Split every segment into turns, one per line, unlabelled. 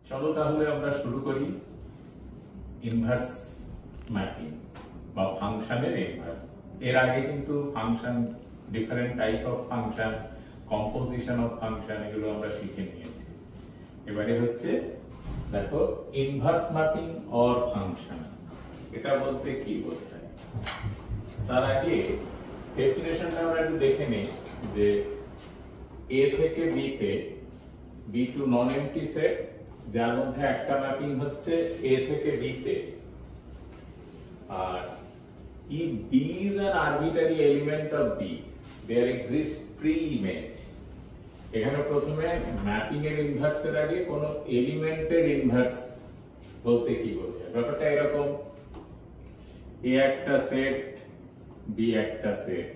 চলো তাহলে আমরা শুরু করি ইনভার্স ম্যাপিং বা ফাংশনের ইনভার্স। এর আগে কিন্তু function, different type of function, composition of function এগুলো আমরা শিখে নিয়েছি। এবারে হচ্ছে দেখো ইনভার্স ম্যাপিং অর ফাংশন, এটা বলতে কি বোঝায়। তার আগে ডেফিনেশনটা আমরা একটু দেখে নিই যে এ থেকে বি তে B to non empty set, যার মধ্যে একটা ম্যাপিং হচ্ছে এ থেকে বি তে, আর if B is an arbitrary element of B, there exists pre-image. এখানে প্রথমে ম্যাপিং এর ইনভার্সের আগে কোন এলিমেন্টের ইনভার্স বলতে কি বোঝায়। ব্যাপারটা এরকম, এ একটা সেট, বি একটা সেট,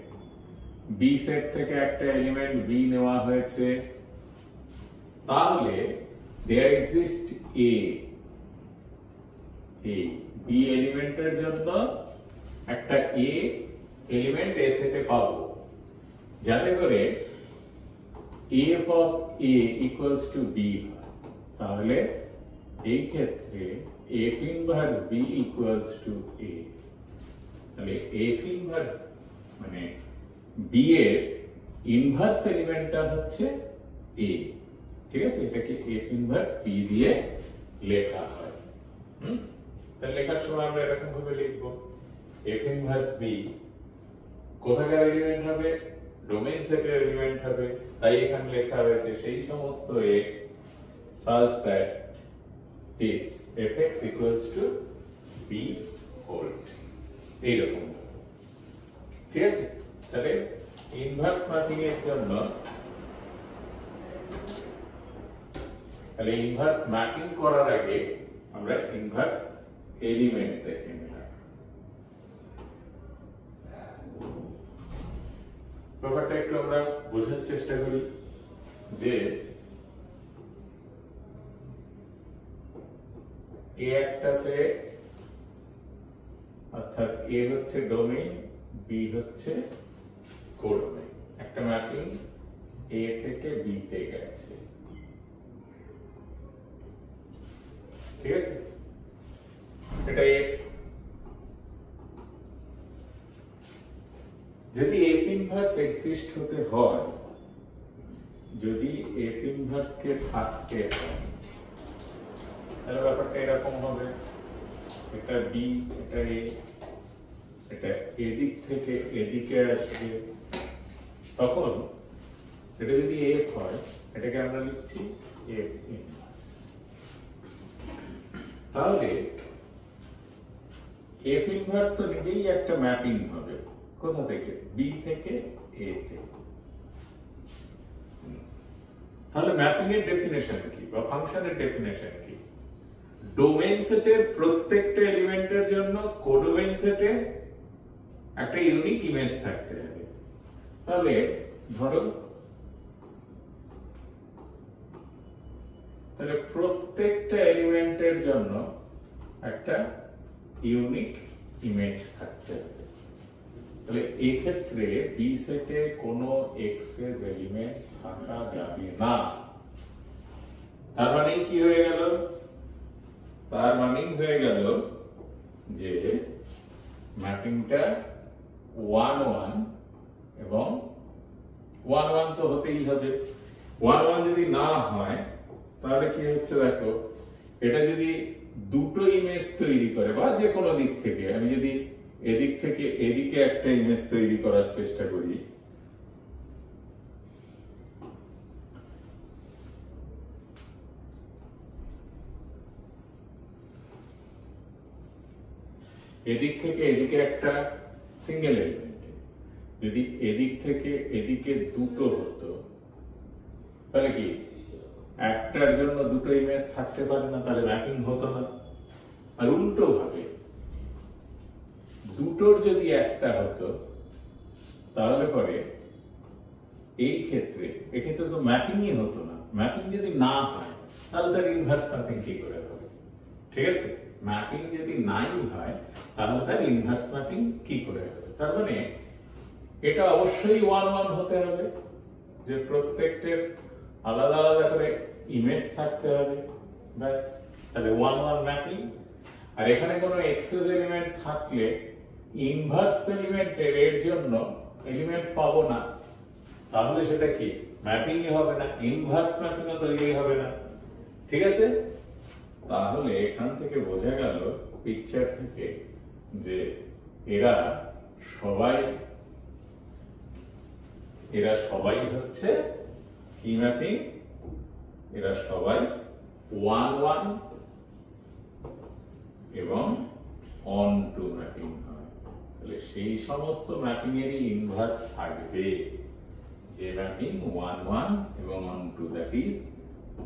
বি সেট থেকে একটা এলিমেন্ট বি নেওয়া হয়েছে, তাহলে there exists A, বি এলিমেন্টের জন্য একটা এ এলিমেন্ট এ সেটে পাবো, যাতে করে f of a equals to b হয়। তাহলে এই ক্ষেত্রে f inverse b equals to a। তাহলে f ইনভার্স মানে b এর ইনভার্স এলিমেন্টটা হচ্ছে a, ঠিক আছে? এটাকে f ইনভার্স b দিয়ে লেখা হয়। তাহলে লেখার সময় আমরা এরকম ভাবে লিখব, f ইনভার্স b কোথাকার এলিমেন্ট হবে? ডোমেইন সেটের এলিমেন্ট হবে। তাই এখানে লেখা হয়েছে সেই সমস্ত x such that this fx equals to b hold, এইরকম, ঠিক আছে? তাহলে ইনভার্স ম্যাপিং এর জন্য, তাহলে ইনভার্স ম্যাপিং করার আগে আমরা ইনভার্স এলিমেন্ট দেখে নিলাম। ব্যাপারটা একটু আমরা বোঝার চেষ্টা করি যে এ একটা সেট, অর্থাৎ এ হচ্ছে ডোমেইন, বি হচ্ছে কোডোমেইন, একটা ম্যাপিং এ থেকে বি তে গেছে, ঠিক আছে? এটা এ। যদি f ইনভার্স এক্সিস্ট হতে হয়, যদি f ইনভার্স কে থাকতে হয়, তাহলে ব্যাপারটা এরকম হবে, এটা b, এটা a, এটা এদিক থেকে এদিকে আসবে, তখন এটা যদি f হয়, এটাকে আমরা লিখছি f ইনভার্স। তাহলে f ইনভার্স তো নিজেই একটা ম্যাপিং হবে, কোথা থেকে? বি থেকে এ তে। তাহলে ম্যাপিং এর ডেফিনেশন কি বা ফাংশনের ডেফিনেশন কি? ডোমেইন সেটের প্রত্যেকটা এলিমেন্টের জন্য কোডোমেইন সেটে একটা ইউনিক ইমেজ থাকতে হবে। তাহলে ধরো, তাহলে প্রত্যেকটা এলিমেন্টের জন্য একটা ইউনিক ইমেজ থাকতে হবে। তাহলে এই ক্ষেত্রে বি সেটে কোনো এক্সেস এলিমেন্ট থাকা যাবে না। তার মানে কি হয়ে গেল? তার মানে হয়ে গেল যে ম্যাপিংটা 1 1 এবং 1 1 তো হতেই হবে। 1 1 যদি না হয় তাহলে কি হচ্ছে দেখো, এটা যদি দুটো ইমেজ তৈরি করে বা যে কোনো দিক থেকে, আমি যদি এদিক থেকে এদিকে একটা ইমেজ তৈরি করার চেষ্টা করি, এদিক থেকে এদিকে একটা সিঙ্গেল এলিমেন্ট, যদি এদিক থেকে এদিকে দুটো হতো, তাহলে কি একটার জন্য দুটো ইমেজ থাকতে পারে না? তাহলে ম্যাপিং হতো না। আর উল্টো ভাবে দুটোর যদি একটা হতো, তাহলে পরে এই ক্ষেত্রে এক্ষেত্রে তো ম্যাপিংই হতো না। ম্যাপিং যদি না হয় তাহলে তার ইনভার্স ম্যাপিং কি করে হবে? ঠিক আছে, ম্যাপিং যদি নাই হয় তাহলে তার ইনভার্স ম্যাপিং কি করে হবে? তার মানে এটা অবশ্যই 1 1 হতে হবে, যে প্রত্যেকটার আলাদা আলাদা করে ইমেজ থাকতে হবে। ব্যাস, তাহলে 1 1 ম্যাপিং। আর এখানে কোনো এক্সেস এলিমেন্ট থাকলে ইনভার্স এলিমেন্টের এর জন্য এলিমেন্ট পাবো না, তাহলে সেটা কি ম্যাপিংই হবে না, ইনভার্স ম্যাপিংও তৈরি হবে না। ঠিক আছে, তাহলে এখান থেকে বোঝা গেল পিকচার থেকে যে এরা সবাই হচ্ছে কি ম্যাপিং, এরা সবাই 1 1 এবং অন টু ম্যাপিং হয়। তাহলে সেই সমস্ত ম্যাপিং এরই ইনভার্স থাকবে যে ম্যাপিং 1 1 এবং onto, that is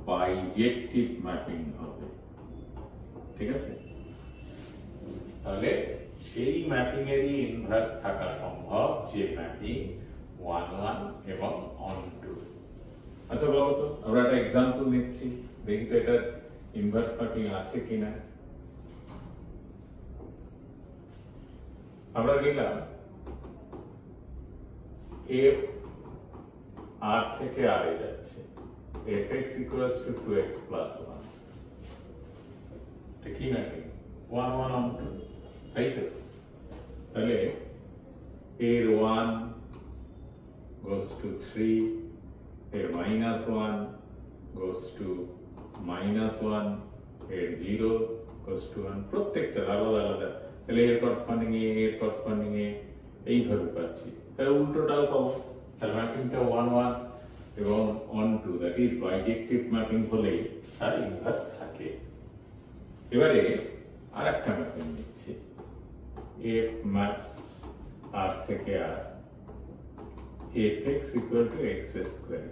bijective mapping হবে। ঠিক আছে, তাহলে সেই ম্যাপিং এরই ইনভার্স থাকা সম্ভব যে ম্যাপিং 1 1 এবং অন টু। আচ্ছা বলো তো, আমরা একটা এক্সাম্পল নিচ্ছি, দেখি তো এটা ইনভার্স ম্যাপিং আছে কিনা। আমরা নিলাম f r থেকে r এ যাচ্ছে, fx equals to 2x plus 1, এটা কি ম্যাপিং 1 1 on 2, তাই তো? তাহলে এর 1 goes to 3, এর -1 goes to -1, এর 0 goes to 1, প্রত্যেকটা আলাদা আলাদা। তাহলে এর করসপন্ডিং এ, এর করসপন্ডিং এ, এইভাবে পাচ্ছি। তাহলে উল্টোটাও পাবো, তাহলে ম্যাপিংটা 1 1 এবং onto, that is bijective mapping হলেই তার ইনভার্স থাকে। এবারে আরেকটা ম্যাপিং নিচ্ছি, f maps r থেকে r, fx equal to x square।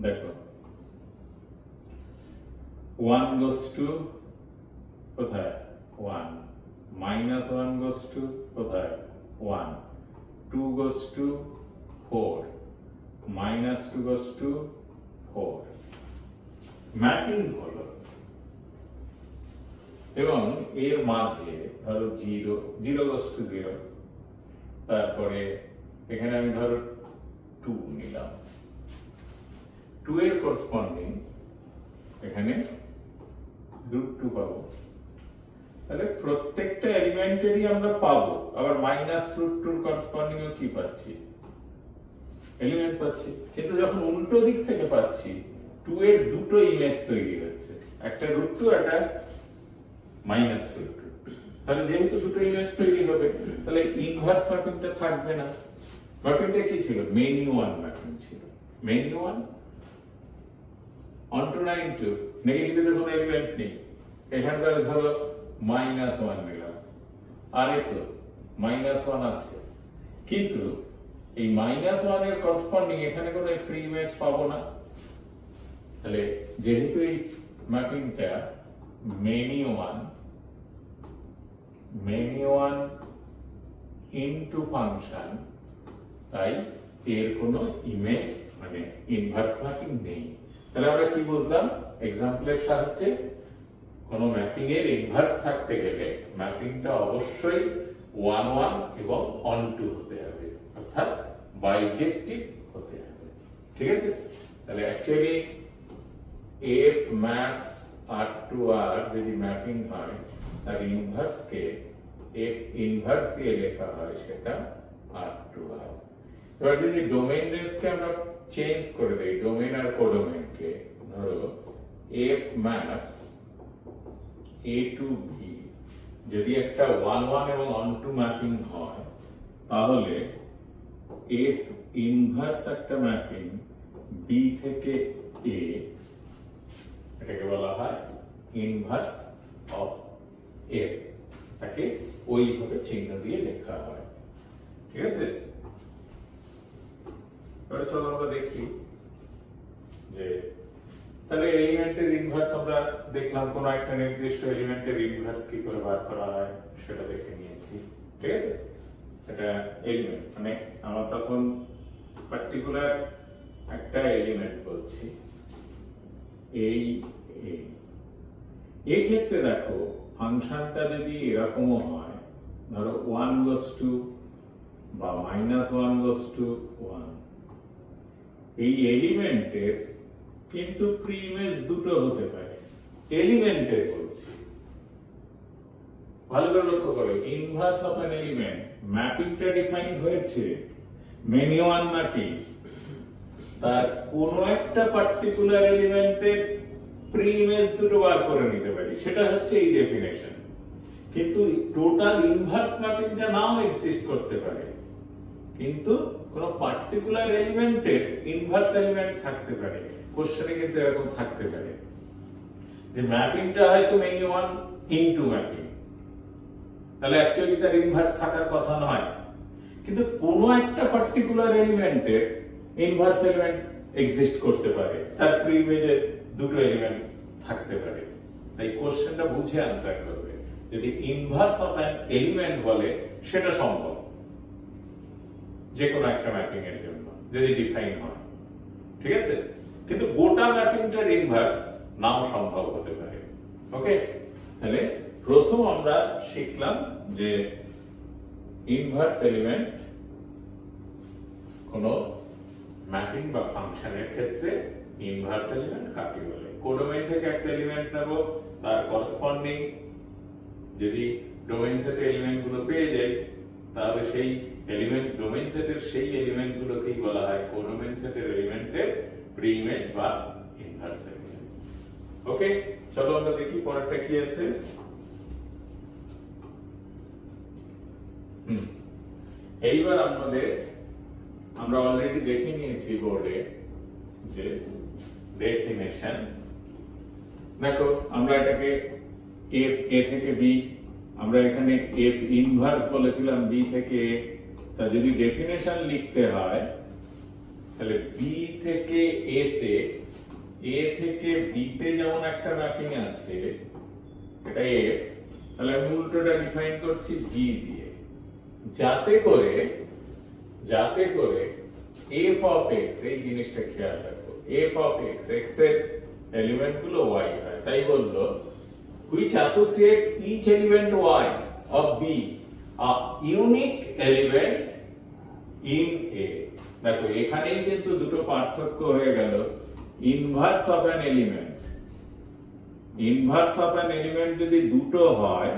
দেখো 1 goes to কোথায় 1, -1 goes to কোথায় 1, 2 goes to 4, -2 goes to 4, mapping হলো। এবং এর মাঝে ধরো 0 goes to 0, তারপরে এখানে আমি ধরো 2 নিলাম, 2 এর করসপন্ডিং এখানে √2 পাবো। তাহলে প্রত্যেকটা এলিমেন্টেরই আমরা পাবো, আবার -√2 করসপন্ডিং ও কি পাচ্ছি, এলিমেন্ট পাচ্ছি। কিন্তু যখন উল্টো দিক থেকে পাচ্ছি 2 এর দুটো ইমেজ তৈরি হচ্ছে, একটা √2 একটা -√2। তাহলে যেহেতু দুটো ইমেজ তৈরি হবে, তাহলে ইনভার্স ম্যাপিংটা থাকবে না। ম্যাপিংটা কি ছিল, মেনি 1 ম্যাপিং ছিল, মেনি 1 অন টু 9 2, নেগেটিভে কোনো এলিমেন্ট নেই, এখানকার ধরো -1 নিলাম, আর এই তো -1 আছে, কিন্তু এই -1 এর করসপন্ডিং এখানে কোনো ফ্রি ইমেজ পাবো না। তাহলে যেহেতু এই ম্যাপিংটা মেনি 1 ইনটু ফাংশন, তাই এর কোনো ইমেজ মানে ইনভার্স ম্যাপিং নেই। তাহলে আমরা কি বুঝলাম এক্সাম্পলের সাহায্যে, কোন ম্যাপিং এর ইনভার্স থাকতে গেলে ম্যাপিংটা অবশ্যই 1 1 এবং অন টু হতে হবে, অর্থাৎ বাইজেক্টিভ হতে হবে। ঠিক আছে, তাহলে actually f maps r to r যদি ম্যাপিং হয়, তার ইনভার্স কে f ইনভার্স দিয়ে লেখা হয়, সেটা r to r। এবার যদি ডোমেইন রেঞ্জকে আমরা চেঞ্জ করে দেই, ডোমেইন আর কোডোমেইনকে, ধরো f maps a to b যদি একটা 1 1 এবং অন টু ম্যাপিং হয়, তাহলে f ইনভার্স একটা ম্যাপিং b থেকে a, এটাকে বলা হয় ইনভার্স অফ f, তাকে ওইভাবে চিহ্ন দিয়ে লেখা হয়। ঠিক আছে, এবারে চলো আমরা দেখি যে তাহলে এলিমেন্টের ইনভার্স আমরা দেখলাম, কোন একটা নির্দিষ্ট এলিমেন্টের ইনভার্স কি করে বার করা হয় সেটা দেখে নিয়েছি। ঠিক আছে, এটা এলিমেন্ট মানে আমরা তখন পার্টিকুলার একটা এলিমেন্ট বলছি, এই ক্ষেত্রে দেখো ফাংশনটা যদি এরকমও হয়, ধরো 1 goes to বা -1 goes to 1, এই এলিমেন্টের কিন্তু প্রি ইমেজ দুটো হতে পারে, এলিমেন্টের বলছি। ভালো করে লক্ষ্য করো, ইনভার্স অফ অ্যান এলিমেন্ট ম্যাপিংটা ডিফাইন হয়েছে মেনি ওয়ান ম্যাপিং, তার কোন একটা পার্টিকুলার এলিমেন্টের প্রি ইমেজ দুটো বার করে নিতে পারি, সেটা হচ্ছে এই ডেফিনেশন। কিন্তু টোটাল ইনভার্স ম্যাপিংটা নাও এক্সিস্ট করতে পারে, কিন্তু কোন পার্টিকুলার এলিমেন্টের ইনভার্স এলিমেন্ট থাকতে পারে। কোশ্চেনে কিন্তু এরকম থাকতে পারে যে ম্যাপিংটা হয়তো মেনি ওয়ান ইনটু ম্যাপিং, তাহলে অ্যাকচুয়ালি তার ইনভার্স থাকার কথা নয়, কিন্তু কোন একটা পার্টিকুলার এলিমেন্টের ইনভার্স এলিমেন্ট এক্সিস্ট করতে পারে, তার প্রি ইমেজে দুটো এলিমেন্ট থাকতে পারে। তাই কোশ্চেনটা বুঝে আনসার করবে। যদি ইনভার্স অফ অ্যান এলিমেন্ট বলে সেটা সম্ভব যে কোনো একটা ম্যাপিং এর জন্য যদি ডিফাইন হয়, ঠিক আছে, কিন্তু গোটা ম্যাপিংটার ইনভার্স নাও সম্ভব হতে পারে। ওকে, তাহলে প্রথম আমরা শিখলাম যে ইনভার্স এলিমেন্ট কোন ম্যাপিং বা ফাংশনের ক্ষেত্রে ইনভার্স এলিমেন্ট কাকে বলে। কোডোমেইন থেকে একটা এলিমেন্ট নেব, তার করেসপন্ডিং যদি ডোমেইন সেটে এলিমেন্ট গুলো পেয়ে যাই, তাহলে সেই এলিমেন্ট ডোমেইন সেটের সেই এলিমেন্ট গুলোকেই বলা হয় কোডোমেইন সেটের এলিমেন্টের প্রি ইমেজ বা ইনভার্স এলিমেন্ট। ওকে, চলো আমরা দেখি পরেরটা কি আছে। এইবার আমরা অলরেডি দেখে নিয়েছি বোর্ডে যে ডেফিনেশন। দেখো আমরা এটাকে এ থেকে বি, আমরা এখানে এফ ইনভার্স বলেছিলাম বি থেকে এ, তা যদি ডেফিনেশন লিখতে হয় তাহলে বি থেকে এ তে, এ থেকে বি তে যেমন একটা ম্যাপিং আছে এটা এফ, তাহলে আমি উল্টোটা ডিফাইন করছি জি দিয়ে, যাতে করে এফ অফ এক্স, এই জিনিসটা খেয়াল রাখো, এফ অফ এক্স, এক্স এর এলিমেন্ট গুলো ওয়াই হয়। তাই বললো which associate each element y of b a unique element in a। দেখো এখানেই কিন্তু দুটো পার্থক্য হয়ে গেল। ইনভার্স অফ অ্যান এলিমেন্ট যদি দুটো হয়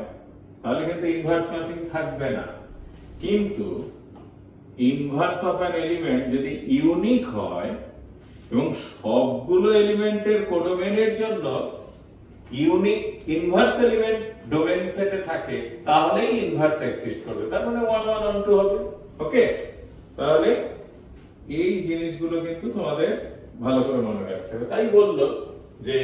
তাহলে কিন্তু ইনভার্স ম্যাপিং থাকবে না, কিন্তু ইনভার্স অফ অ্যান এলিমেন্ট যদি ইউনিক হয় এবং সবগুলো এলিমেন্টের কোডোমেইনের জন্য ইউনিক ইনভার্স এলিমেন্ট ডোমেইন সেটে থাকে, তাহলেই ইনভার্স এক্সিস্ট করবে, তার মানে 1 1 1 2 হবে। ওকে, তাহলে এই জিনিসগুলো কিন্তু তোমাদের ভালো করে মনে রাখতে হবে। তাই বললো যে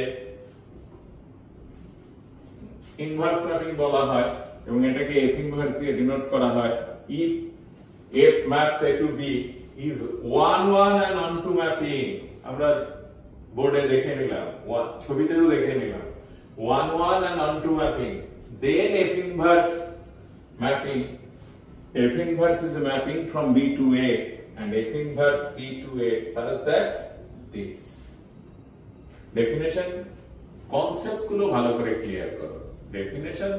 ইনভার্স ম্যাপিং বলা হয় এবং এটাকে এফ ইনভার্স দিয়ে ডিনোট করা হয়। If F maps A to B is 1 1 and on to mapping, আমরা বোর্ডে দেখে নিলাম, ছবিতেও দেখে নিলাম 1 1 and on to mapping, then F inverse mapping, F inverse is a mapping from B to A and F inverse B to A such that this definition concept গুলো ভালো করে clear করো। ডেফিনেশন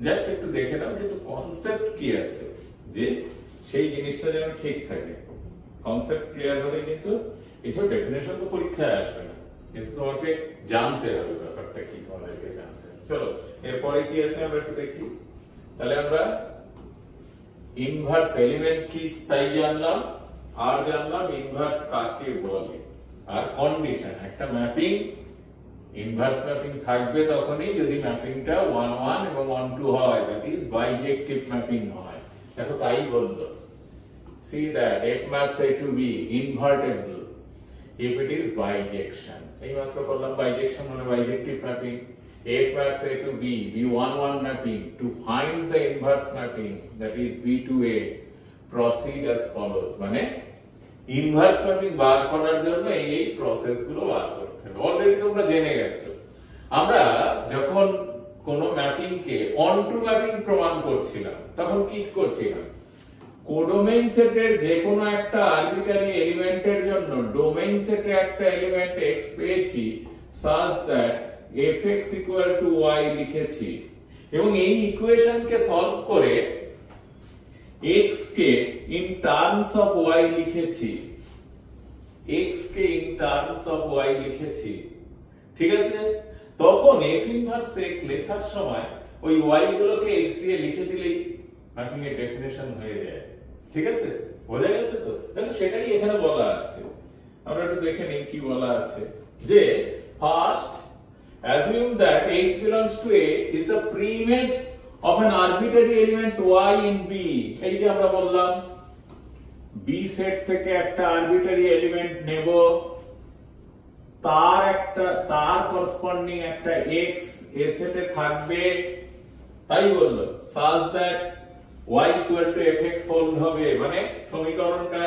জাস্ট একটু দেখে নাও, কিন্তু concept কি আছে যে সেই জিনিসটা যেন ঠিক থাকে। কনসেপ্ট ক্লিয়ার হলে কিন্তু এইসব ডেফিনেশন তো পরীক্ষায় আসবে না, কিন্তু তোমাকে জানতে হবে ব্যাপারটা কি, তোমাদেরকে জানতে হবে। চলো এরপরে কি আছে আমরা একটু দেখি। তাহলে আমরা ইনভার্স এলিমেন্ট কি তাই জানলাম, আর জানলাম ইনভার্স কাকে বলে, আর কন্ডিশন একটা ম্যাপিং ইনভার্স ম্যাপিং থাকবে তখনই যদি ম্যাপিংটা 1 1 এবং 1 2 হয়, দ্যাট ইজ বাইজেক্টিভ ম্যাপিং হয়। দেখো তাই বললো, see that F maps A to B invertible if it is bijection। এই মাত্র করলাম bijection মানে bijective mapping। F maps A to B, B1 1 mapping, to find the inverse mapping that is B to A proceed as follows, মানে inverse mapping বার করার জন্য এই process গুলো বার করতে হবে। অলরেডি তোমরা জেনে গেছো, আমরা যখন কোন ম্যাপিং কে অন টু ম্যাপিং প্রমাণ করছিলাম তখন কি করছিলাম, কোডোমেইন সেটের যে কোনো একটা আরবিটারি এলিমেন্টের জন্য ডোমেইন সেটে একটা এলিমেন্ট x পেয়েছি such that fx = y লিখেছি এবং এই ইকুয়েশনকে সলভ করে x K in terms of y লিখেছি, x K in terms of y লিখেছি, ঠিক আছে। তখন f ইনভার্স x লেখার সময় ওই y গুলোকে x দিয়ে লিখে দিলেই ম্যাপিং এর ডেফিনিশন হয়ে যায়। ঠিক আছে, বোঝা গেছে তো? দেখো সেটাই এখানে বলা আছে। আমরা একটু দেখে নেই কি বলা আছে, যে first assume that x belongs to A is the preimage of an arbitrary element y in B। এই যে আমরা বললাম B সেট থেকে একটা আরবিটারি এলিমেন্ট নেব, তার করসপন্ডিং একটা x A সেটে থাকবে, তাই বললো such that y equal to fx hold হবে, মানে সমীকরণটা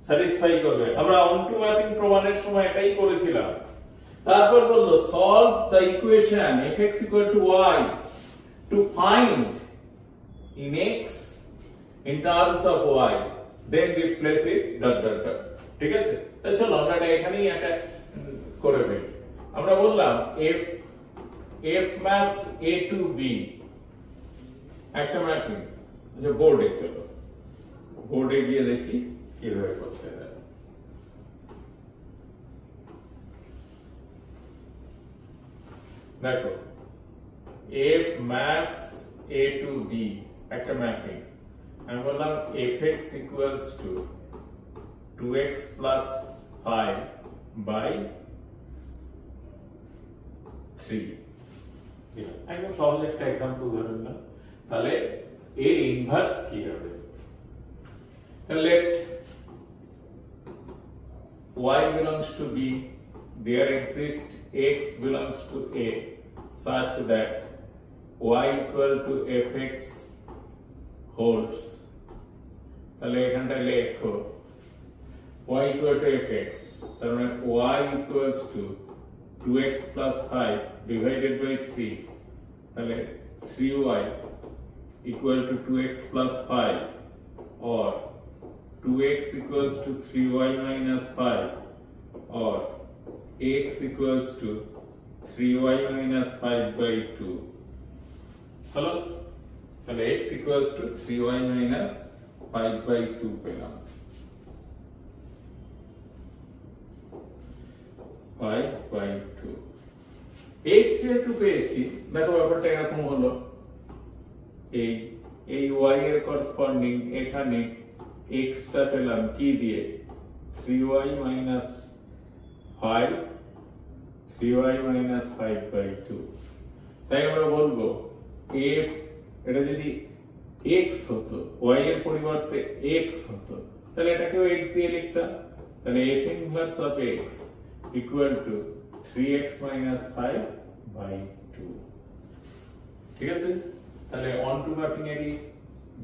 স্যাটিসফাই করবে। আমরা অনটু ম্যাপিং প্রমাণের সময় এটাই করেছিলাম। তারপর বললো solve the equation fx equal to y to find in x in terms of y, then replace it ... ঠিক আছে, তাহলে চলো আমরা এটা এখানেই একটা করে ফেলি। আমরা বললাম f maps A to B একটা ম্যাপিং, যে বোর্ডে, চলো বোর্ডে গিয়ে দেখি কিভাবে করতে হয়। দেখো f maps A to B একটা ম্যাপিং, আমি বললাম fx equals to 2x plus 5 by 3। একদম সহজ একটা एग्जांपल ধরুন না, তাহলে এর ইনভার্স কি হবে? Let y belongs to B, there exists x belongs to A such that y equal to fx holds। তাহলে এখানটা লেখো y equal to fx, তার মানে y equals to 2x plus 5 divided by 3, তাহলে 3y equal to 2x plus 5 or 2x equals to 3y minus 5 or x equals to 3y minus 5 by 2। হলো, তাহলে x equals to 3y minus 5 by 2 পেলাম, 5 by 2। x যেহেতু পেয়েছি, দেখো ব্যাপারটা এরকম হলো, এই y এর করসপন্ডিং এখানে x টা পেলাম কি দিয়ে? 3y minus 5 by 2। তাই আমরা বলবো f, এটা যদি x হতো, y এর পরিবর্তে x হতো, তাহলে এটাকেও x দিয়ে লিখতাম, তাহলে f inverse of x equal to 3x minus 5 by 2। ঠিক আছে, তাহলে অন টু ম্যাপিং এরই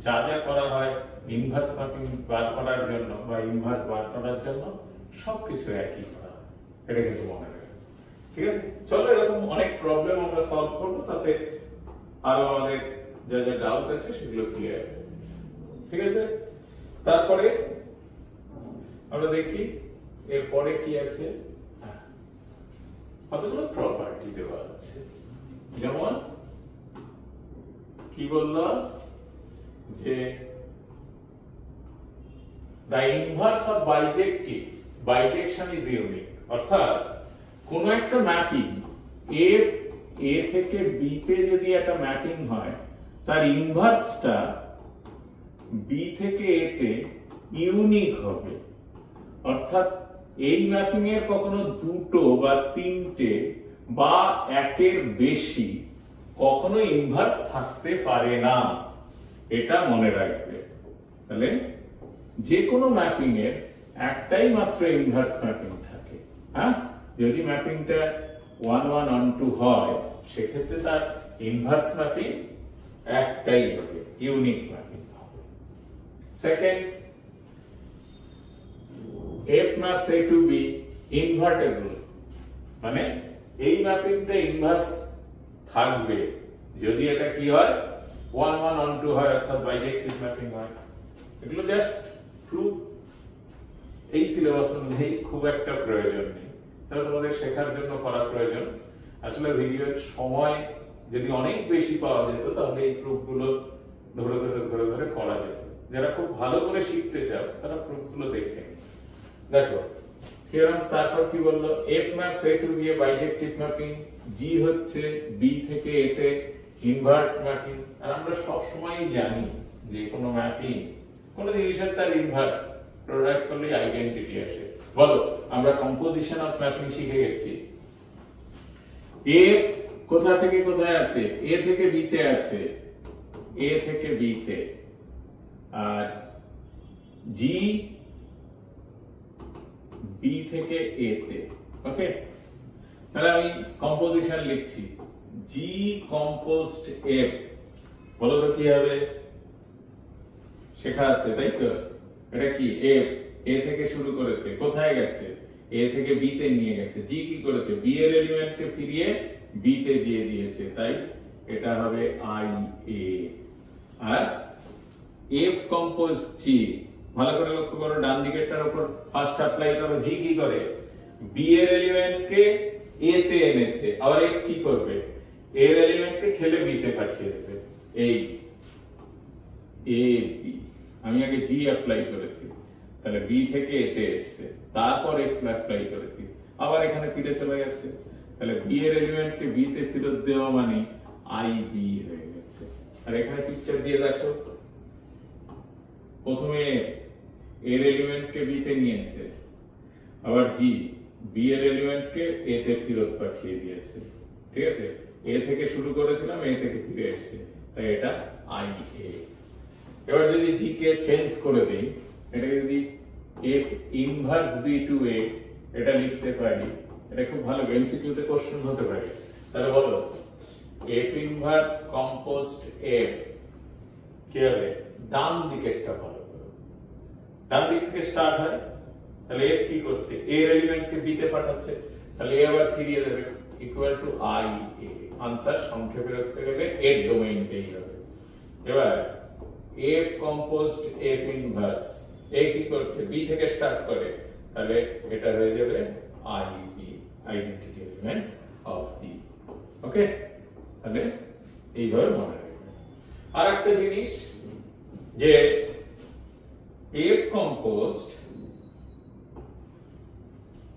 যা যা করা হয় ইনভার্স ম্যাপিং বার করার জন্য বা ইনভার্স বার করার জন্য সবকিছু একই করা, এটা কিন্তু মনে রাখবেন। ঠিক আছে, চলো এরকম অনেক প্রবলেম আমরা সলভ করব, তাতে আরো আমাদের যা যা ডাউট আছে সেগুলো ক্লিয়ার। ঠিক আছে, তারপরে আমরা দেখি এরপরে কি আছে। কতগুলো প্রপার্টি দেওয়া আছে, যেমন কি বললো যে the inverse of bijection is unique, অর্থাৎ কোন একটা ম্যাপিং a থেকে b তে যদি একটা ম্যাপিং হয়, তার ইনভার্সটা b থেকে a তে ইউনিক হবে। অর্থাৎ এই ম্যাপিং এর কখনো দুটো বা তিনটে বা একের বেশি কখনো ইনভার্স থাকতে পারে না, এটা মনে রাখবে। তাহলে যে কোনো ম্যাপিং এর একটাই মাত্র ইনভার্স ম্যাপিং থাকে। হ্যাঁ, যদি ম্যাপিংটা 1 1 on 2 হয়, সেক্ষেত্রে তার ইনভার্স ম্যাপিং একটাই হবে, ইউনিক ম্যাপিং হবে। Second, f maps A to B invertible, মানে এই ম্যাপিংটা ইনভার্স থাকবে যদি এটা কি হয় 1 1 on 2 হয়, অর্থাৎ বাইজেক্টিভ ম্যাপিং হয়। এগুলো জাস্ট প্রুফ, এই সিলেবাসের মধ্যে খুব একটা প্রয়োজন নেই, তাহলে তোমাদের শেখার জন্য করা প্রয়োজন। আসলে ভিডিওর সময় যদি অনেক বেশি পাওয়া যেত, তাহলে এই প্রুফগুলো ধরে করা যেত। যারা খুব ভালো করে শিখতে চাও তারা প্রুফগুলো দেখে। দেখো থিওরাম তারপর কি বললো, F maps A to B A বাইজেক্টিভ mapping, G হচ্ছে B থেকে A তে ইনভার্ট ম্যাপিং। আর আমরা সব সময়ই জানি যে কোনো ম্যাপিং কোন জিনিসের তার ইনভার্স প্রোডাক্ট করলে আইডেন্টিটি আসে। বলো, আমরা কম্পোজিশন অফ ম্যাপিং শিখে গেছি। A কোথা থেকে কোথায় আছে? A থেকে B তে আছে, A থেকে B তে। আর G B থেকে A তে। ওকে, তাহলে আমি কম্পোজিশন লিখছি, G কম্পোজড F। বলো তো কি হবে? শেখা আছে তাই তো? এটা কি? F A থেকে শুরু করেছে, কোথায় গেছে? A থেকে B তে নিয়ে গেছে। G কি করেছে? B এর এলিমেন্টকে ফিরিয়ে B তে দিয়ে দিয়েছে, তাই এটা হবে I A। আর F কম্পোজ G, ভালো করে লক্ষ্য করো, ডান দিকেরটার উপর ফার্স্ট অ্যাপ্লাই করো। G কি করে? B এর এলিমেন্টকে A তে এনেছে, আবার F কি করবে? A এর এলিমেন্টকে ঠেলে B তে পাঠিয়ে দেবে। এই A B, আমি আগে G অ্যাপ্লাই করেছি, তাহলে B থেকে A তে এসেছে, তারপর F অ্যাপ্লাই করেছি, আবার এখানে ফিরে চলে গেছে। তাহলে B এর এলিমেন্টকে B তে ফেরত দেওয়া মানে IB হয়ে গেছে। আর এখানে পিকচার দিয়ে দেখো, প্রথমে এর এলিমেন্টকে B তে নিয়েছে, আবার G B এর এলিমেন্টকে A তে ফেরত পাঠিয়ে দিয়েছে। ঠিক আছে, A থেকে শুরু করেছিলাম, A থেকে ফিরে এসেছে, তাই এটা IA। এবার যদি G কে চেঞ্জ করে দেই, এটা যদি F inverse B to A, এটা লিখতে পারি, এটা খুব ভালো এমসিকিউ তে কোশ্চেন হতে পারে। তাহলে বলো, F ইনভার্স কম্পোজড F কি হবে? ডান দিকেরটা ভালো করো, ডান দিক থেকে স্টার্ট হয়, তাহলে F কি করছে? A এর এলিমেন্টকে B তে পাঠাচ্ছে, তাহলে A আবার ফিরিয়ে দেবে ইকুয়াল টু IA। আনসার সংক্ষেপে রাখতে গেলে এর ডোমেইনটাই হবে। এবার F composed F inverse, A কি করছে? B থেকে স্টার্ট করে, তাহলে এটা হয়ে যাবে IB, identity element of B। Okay, তাহলে এইভাবে মনে রাখবেন। আর একটা জিনিস যে F কম্পোজড,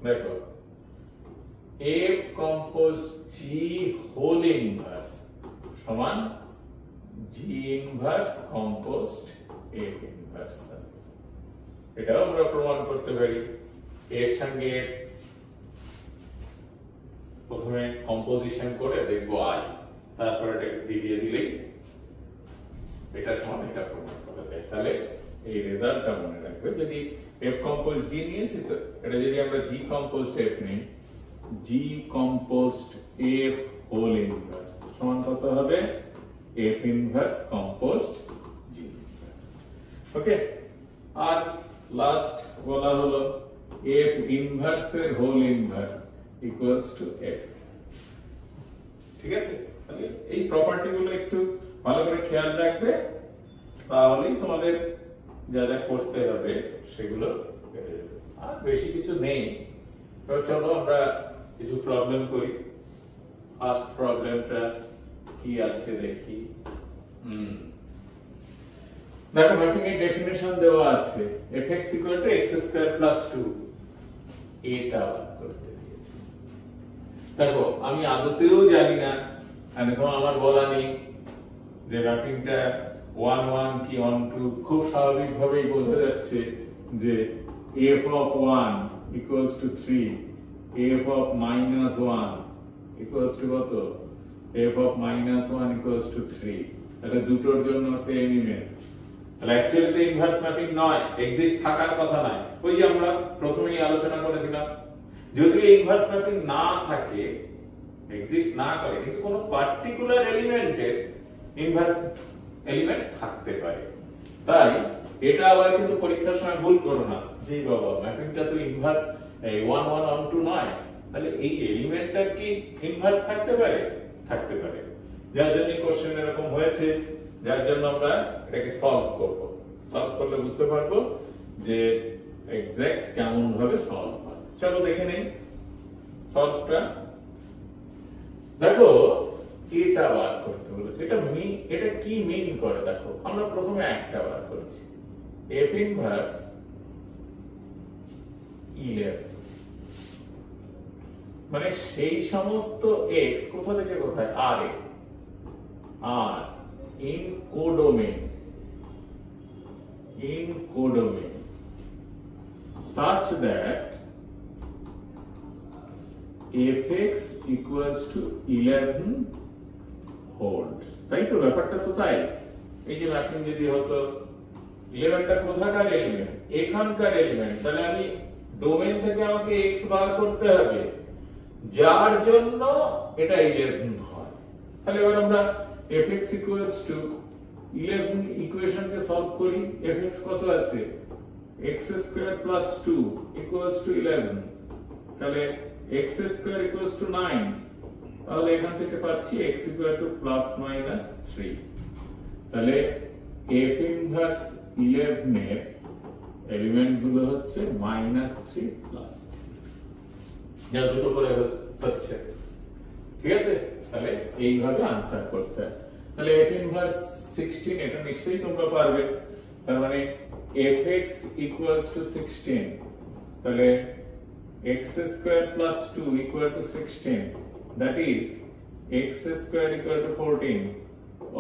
দেখো F compose G whole inverse সমান G inverse composed F inverse. এটাও আমরা প্রমাণ করতে পারি। এর সঙ্গে প্রথমে কম্পোজিশন করে দেখবো I, তারপর এটাকে দিয়ে দিলেই এটা সমান এটা প্রমাণ করা যায়। তাহলে এই রেজাল্টটা মনে রাখবে। যদি F কম্পোজ G নিয়েছি, তো এটা যদি আমরা G কম্পোজড F নিই, G composed F whole inverse সমান কত হবে? F inverse composed G inverse. Okay, আর লাস্ট বলা হলো F ইনভার্স এর whole inverse equals to F। ঠিক আছে, তাহলে এই প্রপার্টি গুলো একটু ভালো করে খেয়াল রাখবে, তাহলেই তোমাদের যা যা করতে হবে সেগুলো পেরে যাবে। আর বেশি কিছু নেই। তো চলো আমরা কিছু প্রবলেম করি। ফার্স্ট প্রবলেমটা কি আছে দেখি। দেখো, ম্যাপিং এর ডেফিনিশন দেওয়া আছে, fx x² + 2, এটা বার করতে দিয়েছি। দেখো, আমি আদতেও জানি না, এখন আমার বলা নেই যে ম্যাপিংটা 1 1 কি 1 2, খুব স্বাভাবিকভাবেই বোঝা যাচ্ছে যে f of 1 equals to 3, f of minus 1 equals to কত? f of minus 1 equals to 3। তাহলে দুটোর জন্য সেম ইমেজ। তাহলে অ্যাকচুয়ালি তো ইনভার্স ম্যাপিং নয়, এক্সিস্ট থাকার কথা নয়। ওই যে আমরা প্রথমেই আলোচনা করেছিলাম, যদি ইনভার্স ম্যাপিং না থাকে, এক্সিস্ট না করে, কিন্তু কোনো পার্টিকুলার এলিমেন্টের ইনভার্স এলিমেন্ট থাকতে পারে। তাই এটা আবার কিন্তু পরীক্ষার সময় ভুল করো না যে বাবা ম্যাপিংটা তো ইনভার্স 1 1 1 2 নয়, তাহলে এই এলিমেন্টটার কি ইনভার্স থাকতে পারে? থাকতে পারে। যার জন্য কোশ্চেন এরকম হয়েছে, যার জন্য আমরা এটাকে সলভ করব। সলভ করলে বুঝতে পারবো যে এক্সাক্ট কেমন ভাবে সলভ হয়। চলো দেখে নেই সলভটা। দেখো, এটা বার করতে বলেছে, এটা কি মিন করে দেখো। আমরা প্রথমে একটা বার করছি, f ইনভার্স 11। মানে সেই সমস্ত x কোথা থেকে কোথায় r A R in codomain such that fx equals to 11 holds তাই তো ব্যাপারটা তো তাই এই যে ম্যাপিং যদি হতো 11 টা কোথাকার এলিমেন্ট এখানকার এলিমেন্ট তাহলে আমি ডোমেইন থেকে আমাকে x বার করতে হবে যার জন্য এটা 11 হয় তাহলে এবার আমরা fx equals to 11 ইকুয়েশনকে সলভ করি fx কত আছে x square plus 2 equals to 11 তাহলে x স্কয়ার equals to 9 তাহলে এখান থেকে পাচ্ছি x equal to plus minus 3 তাহলে f ইনভার্স 11 এর এলিমেন্ট গুলো হচ্ছে -3 প্লাস যা দুটো করে হচ্ছে ঠিক আছে তাহলে এইভাবে आंसर করতে হয় তাহলে f ইনভার্স 16 এটা নিশ্চয়ই তোমরা পারবে তার মানে fx equals to 16 তাহলে x square plus 2 equal to 16 that is x square equal to 14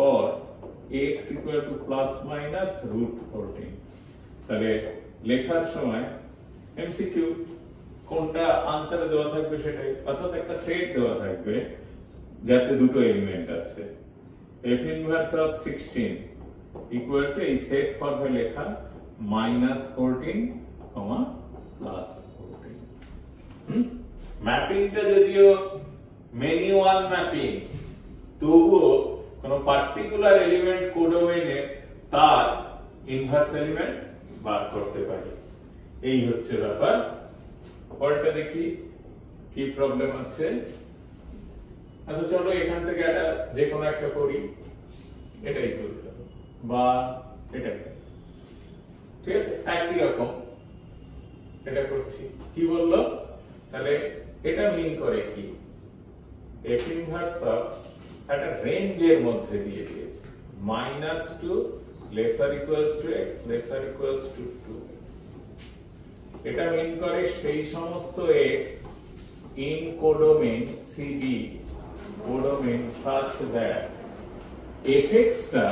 or x equal to plus minus root 14 তাহলে লেখার সময় MCQ কোনটা আনসারে দেওয়া থাকবে সেটাই অর্থাৎ একটা সেট দেওয়া থাকবে যাতে দুটো এলিমেন্ট আছে f inverse of 16 equal to এই সেট ফর্মে লেখা -14, +14 ম্যাপিংটা যদিও মেনি ওয়ান ম্যাপিং তবুও কোন পার্টিকুলার এলিমেন্ট কোডোমেইনে তার ইনভার্স এলিমেন্ট বার করতে পারি এই হচ্ছে ব্যাপার পরেরটা দেখি কি প্রবলেম আছে আচ্ছা চলো এখান থেকে একটা যে কোনো একটা করি এটাই করি বা এটাই ঠিক আছে একই রকম এটা করছি কি বললো তাহলে এটা মিন করে কি f ইনভার্স অফ একটা রেঞ্জের মধ্যে দিয়ে দিয়েছে -2 lesser equals to x lesser equals to 2 এটা মিন করে সেই সমস্ত x in codomain CD codomain such that fx টা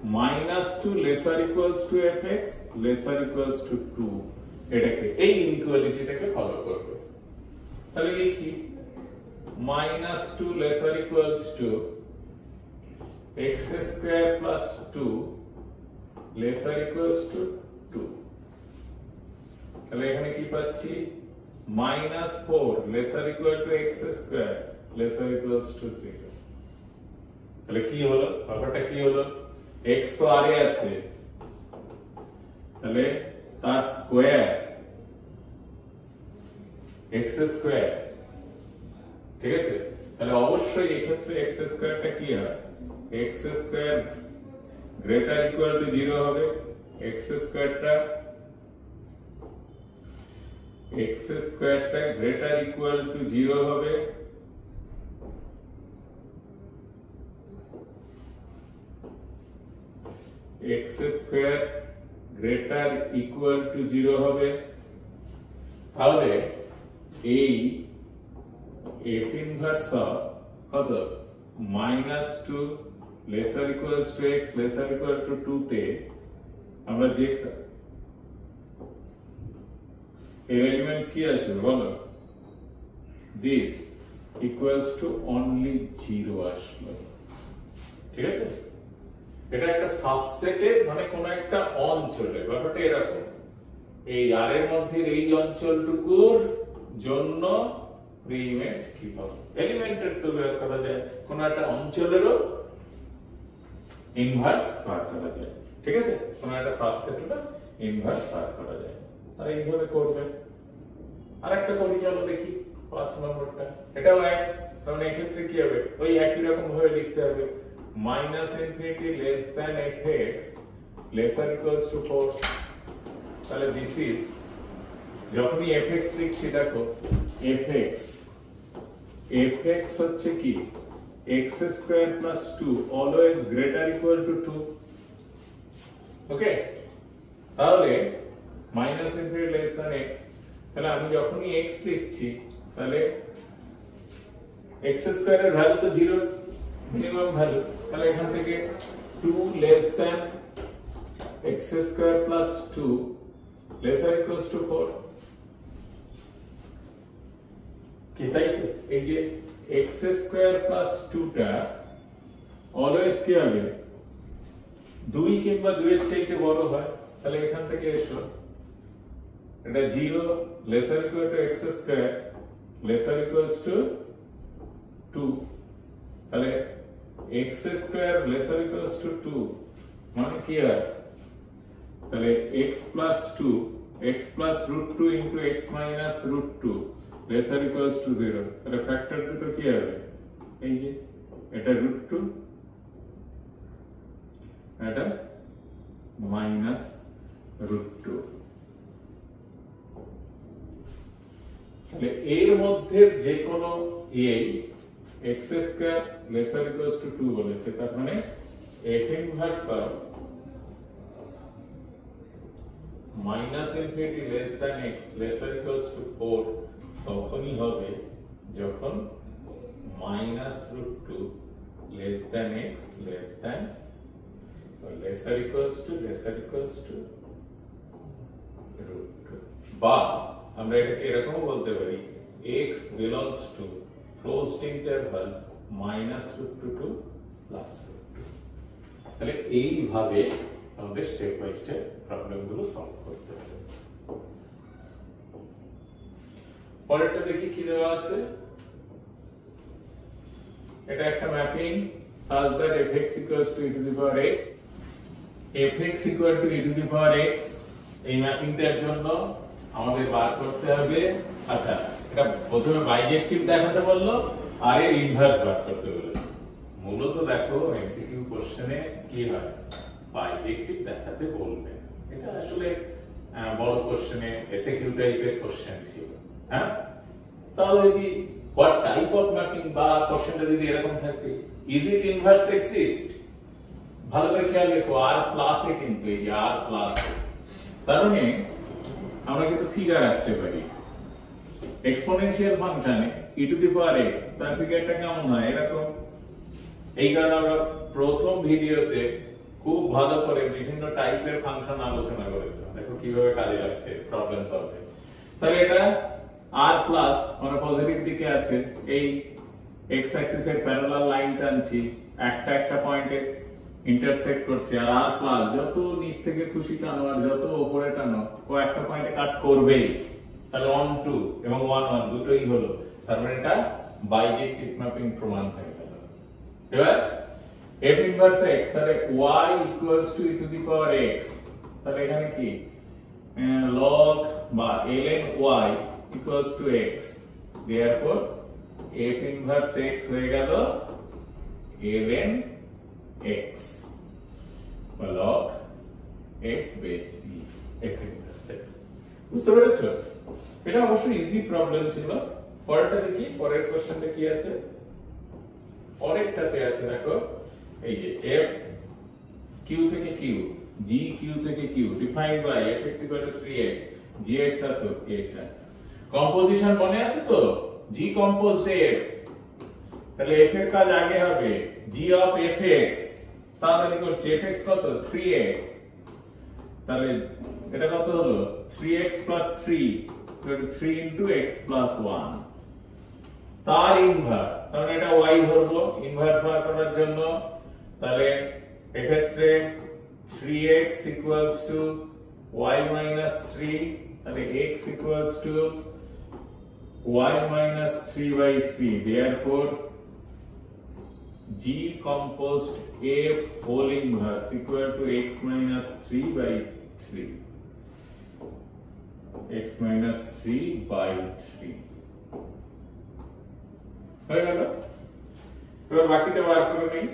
-2 lesser equals to fx lesser equals to 2 এটাকে এই ইনইকুয়ালিটিটাকে ফলো করবে তাহলে লিখি -2 lesser equals to x square plus 2 lesser equals to 2 তাহলে এখানে কি পাচ্ছি -4 lesser equal to x square lesser equals to 0 তাহলে কি হলো ব্যাপারটা কি হলো x তো আর এ আছে তাহলে তার স্কয়ার x স্কয়ার ঠিক আছে তাহলে অবশ্যই এই ক্ষেত্রে x স্কয়ারটা কি হয় x square greater equal to 0 হবে x স্কয়ারটা গ্রেটার ইকুয়াল টু 0 হবে x square greater equal to 0 হবে তাহলে এই f ইনভার্স অফ কত -2 lesser equals to x lesser equal to 2 তে আমরা যে এলিমেন্ট কি আসবে বলো this equals to only 0 আসলো ঠিক আছে এটা একটা সাবসেটে মানে কোন একটা অঞ্চলে ব্যাপারটা এরকম এই আর এর মধ্যে এই অঞ্চলটুকুর জন্য প্রি-ইমেজ কি হবে এলিমেন্টের তো বের করা যায় কোন একটা অঞ্চলেরও ইনভার্স বার করা যায় ঠিক আছে কোন একটা সাবসেটের ইনভার্স বার করা যায় তাই এইভাবে করবে আরেকটা করি চলো দেখি 5 নম্বরটা এটাও এক তাহলে এই ক্ষেত্রে কি হবে ওই একই রকম ভাবে লিখতে হবে -infinity less than fx lesser equals to 4 তাহলে this is যখনই fx লিখছি দেখো fx হচ্ছে কি x square plus 2 always greater equal to 2 ওকে তাহলে -infinity less than x তাহলে আমি যখনই x লিখছি তাহলে x স্কয়ার এর ভ্যালু তো 0 মিনিমাম ভ্যালু, তাহলে এখান থেকে 2 less than x square plus 2 lesser equals to 4 কি তাই তো? এই যে x স্কয়ার প্লাস 2 টা অলওয়েজ কি হবে 2 কিংবা 2 এর চাইতে বড় হয়, তাহলে এখান থেকে এসো এটা 0 lesser equal to x square lesser equals to 2, তাহলে x square lesser equals to 2 মানে কি হয়, তাহলে x plus 2 x plus root 2 into x minus root 2 lesser equals to 0, তাহলে ফ্যাক্টর দুটো কি হবে, এই যে এটা রুট 2 এটা মাইনাস রুট 2, তাহলে এর মধ্যে যে কোনো x square lesser equals to 2 বলেছে, তার মানে f inverse of minus infinity less than x lesser equals to 4 তখনই হবে যখন minus root 2 less than x less than lesser equals to root 2, বা আমরা এটাকে এরকম বলতে পারি x belongs to closed interval minus root 2 to plus root 2, তাহলে এইভাবে আমাদের স্টেপ বাই স্টেপ প্রবলেম গুলো সলভ করতে হবে। পরেরটা দেখি কি দেওয়া আছে, এটা একটা mapping such that fx equals to e to the power x, fx equal to e to the power x, এই ম্যাপিংটার জন্য আমাদের বার করতে হবে, আচ্ছা এটা প্রথমে বাইজেক্টিভ দেখাতে বললো আর এর ইনভার্স বার করতে বললো। মূলত দেখো এমসিকিউ কোশ্চেনে কি হয় বাইজেক্টিভ দেখাতে বলবে, এটা আসলে বড় কোশ্চেনে এসএকিউ টাইপের কোশ্চেন ছিল, হ্যাঁ তাহলে যদি হোয়াট টাইপ অফ ম্যাপিং বা কোশ্চেনটা যদি এরকম থাকে ইজ ইট ইনভার্স এক্সিস্ট, ভালো করে খেয়াল রেখো আর প্লাসে, কিন্তু এই যে আর প্লাসে, তার মানে আমরা কিন্তু ফিগার রাখতে পারি এক্সপোনেনশিয়াল ফাংশনে e two the power x, তার ফিগারটা কেমন হয় এরকম। এই কারণে আমরা প্রথম ভিডিওতে খুব ভালো করে বিভিন্ন টাইপের ফাংশন আলোচনা করেছিলাম, দেখো কিভাবে কাজে লাগছে প্রবলেম সলভে। তাহলে এটা r প্লাস মানে পজিটিভ দিকে আছে, এই x অ্যাক্সিস এর প্যারালাল লাইন টানছি, একটা পয়েন্টে ইন্টারসেক্ট করছে, আর r প্লাস যত নিচ থেকে খুশি টানো আর যত উপরে টানো ও একটা পয়েন্টে কাট করবেই, তাহলে 1 2 এবং 1 1 দুটোই হলো, তার মানে এটা বাইজেক্টিভ ম্যাপিং প্রমাণ হয়ে গেল। এবার f ইনভার্স x, তাহলে y equals to e two the power x, তাহলে এখানে কি log বা ln y equals to x, therefore f inverse x হয়ে গেল ln x বা log x base e, f inverse x। বুঝতে পেরেছো? এটা অবশ্যই ইজি প্রবলেম ছিল। পরেরটা দেখি, পরের কোশ্চেনটা কি আছে, পরেরটাতে আছে দেখো এই যে f q থেকে q g q থেকে q defined by fx = 3x gx এত এটা কম্পোজিশন মনে আছে তো, g কম্পোজড f, তাহলে f এর কাজ আগে হবে g অফ fx, তাহলে করছে fx কত 3x, তাহলে এটা কত হলো 3x + 3 3 into x plus 1, তার ইনভার্স, তাহলে এটা y ধরবো ইনভার্স বার করার জন্য, তাহলে এক্ষেত্রে 3x equals to y minus 3, তাহলে x equals to y minus 3/3, therefore g composed f whole inverse equal to x minus 3/3, x minus 3/3 হয়ে গেল। এবার বাকিটা বার করে নেই,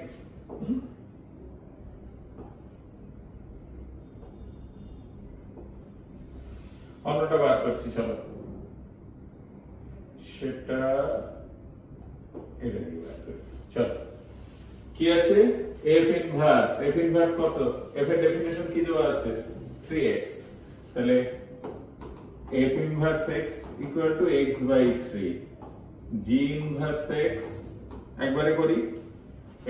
অন্যটা বার করছি, চলো সেটা এটা দিয়ে বার করি। চলো কি আছে f ইনভার্স কত, f এর ডেফিনিশন কি দেওয়া আছে 3x, তাহলে f inverse x equal to x/3, g inverse x একবারে করি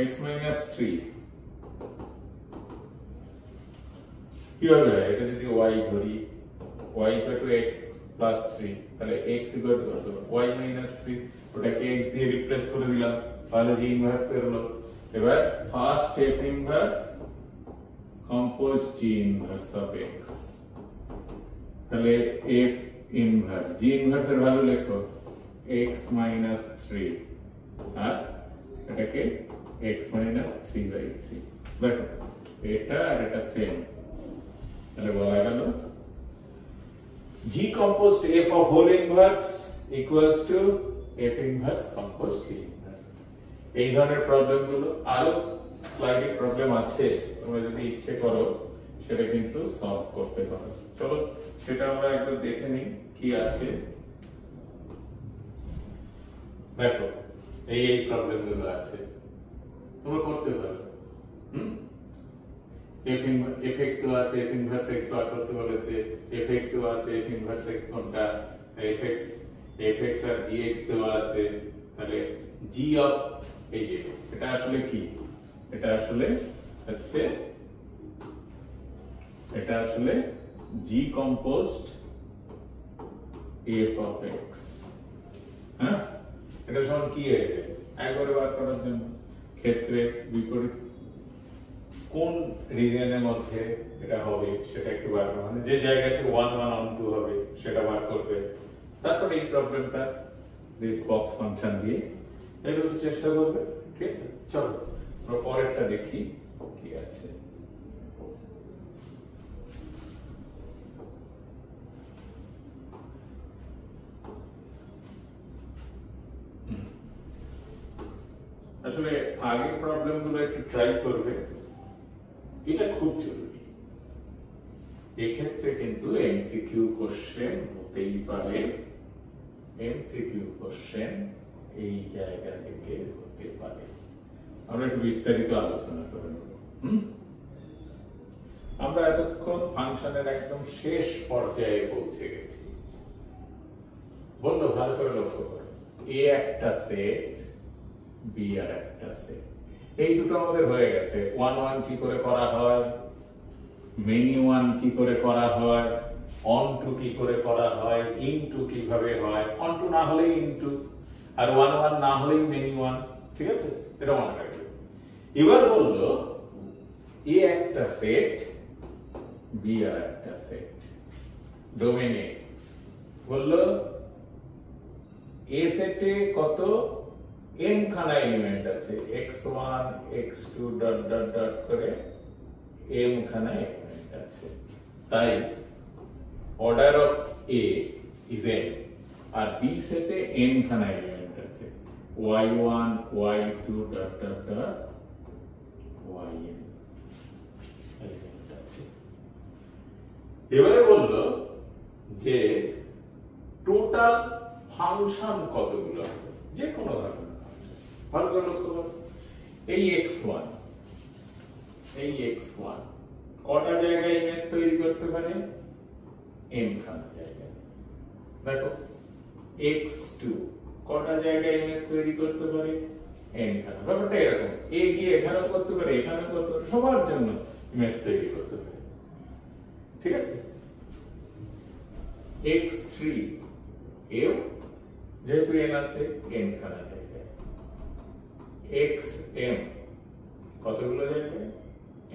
x মাইনাস 3 কি হবে এটা যদি y ধরি y equal to x plus 3 তাহলে x ইকুয়াল টু কত y মাইনাস 3 ওটাকে x দিয়ে রিপ্লেস করে দিলাম তাহলে g ইনভার্স বের হলো এবার first step inverse compose g inverse of x তাহলে f ইনভার্স g ইনভার্স এর ভ্যালু লেখো x মাইনাস 3 আর এটাকে x মাইনাস 3/3 দেখো এটা আর এটা সেম তাহলে বলা গেল g composed f of whole inverse equals to f inverse composed g inverse এই ধরনের প্রবলেম গুলো আরো স্লাইডে প্রবলেম আছে তোমরা যদি ইচ্ছে করো সেটা কিন্তু সলভ করতে পারো চলো সেটা আমরা একটু দেখে নিই কি আছে দেখো এই প্রবলেম গুলো আছে তোমরা করতে পারো fx দেওয়া আছে f ইনভার্স x বার করতে বলেছে fx দেওয়া আছে f ইনভার্স x কোনটা fx আর gx দেওয়া আছে তাহলে g অফ এই যে এটা আসলে কি এটা আসলে হচ্ছে g composed f of x হ্যাঁ এটা সমান কি হবে একবারে বার করার জন্য ক্ষেত্রে বিপরীত কোন রিজিয়নের মধ্যে এটা হবে সেটা একটু বার করবে মানে যে জায়গাতে 1 1 on 2 হবে সেটা বার করবে তারপর এই প্রবলেমটা দিস বক্স ফাংশন দিয়ে একটু চেষ্টা করবে ঠিক আছে চলো আমরা পরেরটা দেখি কি আছে আসলে আগের প্রবলেমগুলো একটু ট্রাই করবে এটা খুব জরুরি এক্ষেত্রে কিন্তু এমসিকিউ কোশ্চেন হতেই পারে এমসিকিউ কোশ্চেন এই জায়গা থেকে হতে পারে আমরা একটু বিস্তারিত আলোচনা করে নেব আমরা এতক্ষণ ফাংশনের একদম শেষ পর্যায়ে পৌঁছে গেছি বললো ভালো করে লক্ষ্য করো এ একটা সেট বি আর একটা সেট এই দুটো আমাদের হয়ে গেছে 1 1 কি করে করা হয় মেনি 1 কি করে করা হয় অন টু কি করে করা হয় ইনটু কিভাবে হয় অন টু না হলে ইনটু আর 1 1 না হলেই মেনি 1 ঠিক আছে এটা মনে রাখবে এবার বললো এ একটা সেট বি আর একটা সেট ডোমেইনে বললো এ সেটে কত n খানা এলিমেন্ট আছে x1 x2 dot dot dot করে m খানা এলিমেন্ট আছে তাই order of a is n আর b সেটে n খানা এলিমেন্ট আছে y1 y2 dot dot dot yn element আছে এবারে বললো যে টোটাল ফাংশন কতগুলো হবে যে কোনো ধরনের ভালো করে লক্ষ্য করো এই x1 কটা জায়গায় ইমেজ তৈরি করতে পারে m খানা জায়গায় দেখো x2 কটা জায়গায় ইমেজ তৈরি করতে পারে n খানা ব্যাপারটা এরকম a গিয়ে এখানেও করতে পারে এখানেও করতে পারে সবার জন্য ইমেজ তৈরি করতে পারে ঠিক আছে x3 এও যেহেতু n আছে n খানা জায়গায় xm কতগুলো জায়গায়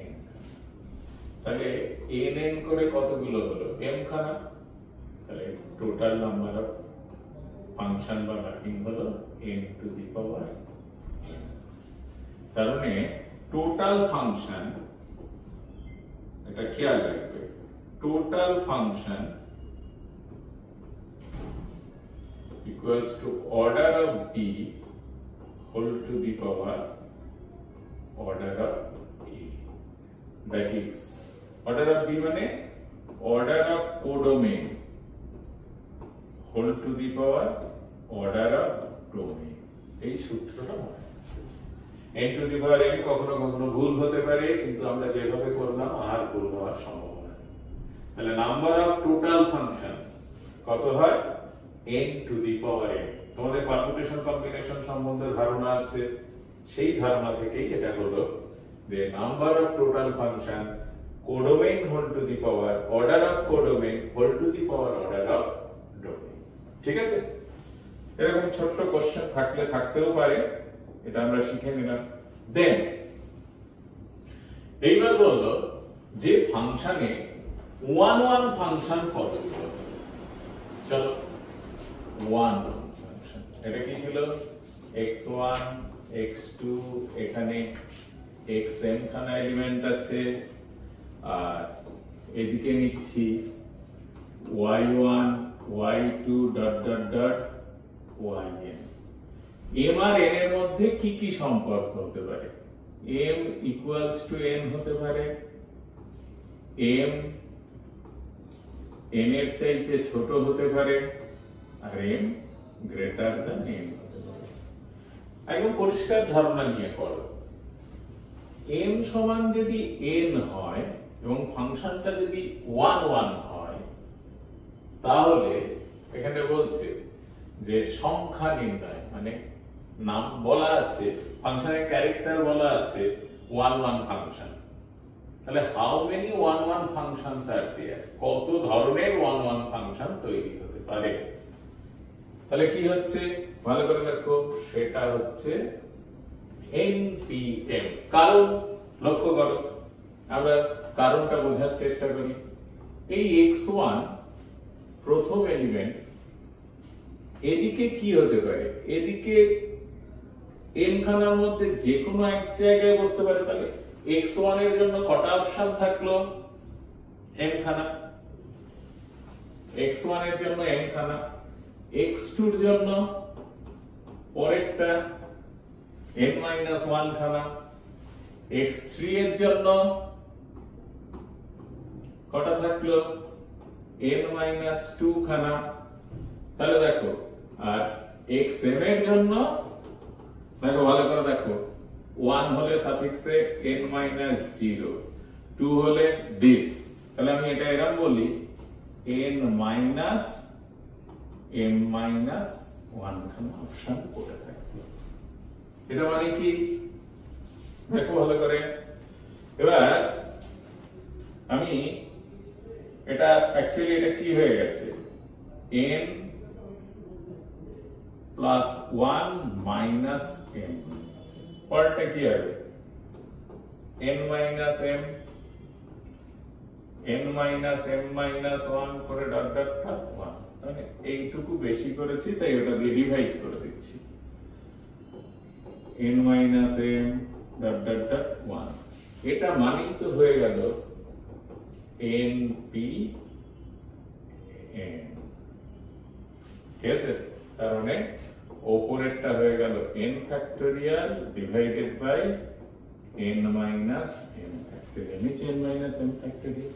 n তাহলে n করে কতগুলো হলো m খানা তাহলে টোটাল নাম্বার অফ ফাংশন বা ম্যাপিং হলো n two the power n তার মানে টোটাল ফাংশন এটা খেয়াল রাখবে total function equals to order of b whole to the power order of a that is order of b মানে order of codomain whole to the power order of domain এই সূত্রটা মনে n to the power n কখনো কখনো ভুল হতে পারে কিন্তু আমরা যেভাবে করলাম আর ভুল হওয়ার সম্ভাবনা নেই তাহলে নাম্বার অফ টোটাল ফাংশনস কত হয় n to the power n তোমাদের পারমুটেশন কম্বিনেশন সম্বন্ধে ধারণা আছে, সেই ধারণা থেকেই এটা হলো যে number of total function codomain whole to the power order of codomain whole to the power order of domain. ঠিক আছে, এরকম ছোট্ট কোশ্চেন থাকলে থাকতেও পারে, এটা আমরা শিখে নিলাম। দেন এইবার বললো যে ফাংশনে ওয়ান ওয়ান ফাংশন কতগুলো। চলো ওয়ান ফাংশন, এটা কি ছিল x1 x2, এখানে xm খানা এলিমেন্ট আছে, আর এদিকে নিচ্ছি y1 y2 dot dot dot yn। m আর n এর মধ্যে কি কি সম্পর্ক হতে পারে? m ইকুয়ালস টু n হতে পারে, m n এর চাইতে ছোট হতে পারে, আর m গ্রেটার দ্যান n হতে পারে। একদম পরিষ্কার ধারণা নিয়ে করো। m সমান যদি n হয় এবং ফাংশনটা যদি 1 1 হয়, তাহলে এখানে বলছে যে সংখ্যা নির্ণয়, মানে নাম বলা আছে, ফাংশনের ক্যারেক্টার বলা আছে 1 1 ফাংশন। তাহলে how many 1 1 functions are there, কত ধরনের 1 1 ফাংশন তৈরি হতে পারে। তাহলে কি হচ্ছে ভালো করে দেখো, সেটা হচ্ছে npm। কারণ লক্ষ্য করো, আমরা কারণটা বোঝার চেষ্টা করি। এই x1 প্রথম এলিমেন্ট, এদিকে কি হতে পারে? এদিকে n খানার মধ্যে যে কোনো এক জায়গায় বসতে পারে। তাহলে x1 এর জন্য কটা অপশন থাকলো? n খানা। x1 এর জন্য n খানা, x2 এর জন্য পরেরটা n-1 খানা, x3 এর জন্য কটা থাকলো? n-2 খানা। তাহলে দেখো, আর xm এর জন্য দেখো ভালো করে দেখো, 1 হলে সাফিক্সে n-0, 2 হলে this। তাহলে আমি এটা এরকম বলি n-m-1 খানা অপশন করে থাকবে। এটা মানে কি দেখো ভালো করে। এবার আমি এটা অ্যাকচুয়ালি এটা কি হয়ে গেছে, n প্লাস 1 মাইনাস m, পরটা কি হবে n minus m, n minus m minus 1 করে ডট ডট ডট 1। মানে এইটুকু বেশি করেছি তাই ওটা দিয়ে ডিভাইড করে দিচ্ছি, n minus m dot dot dot 1। এটা মানেই তো হয়ে গেল npm। ঠিক আছে, তার মানে উপরেরটা হয়ে গেল n factorial divided by n minus m factorial, নিচে n মাইনাস m ফ্যাক্টোরিয়াল।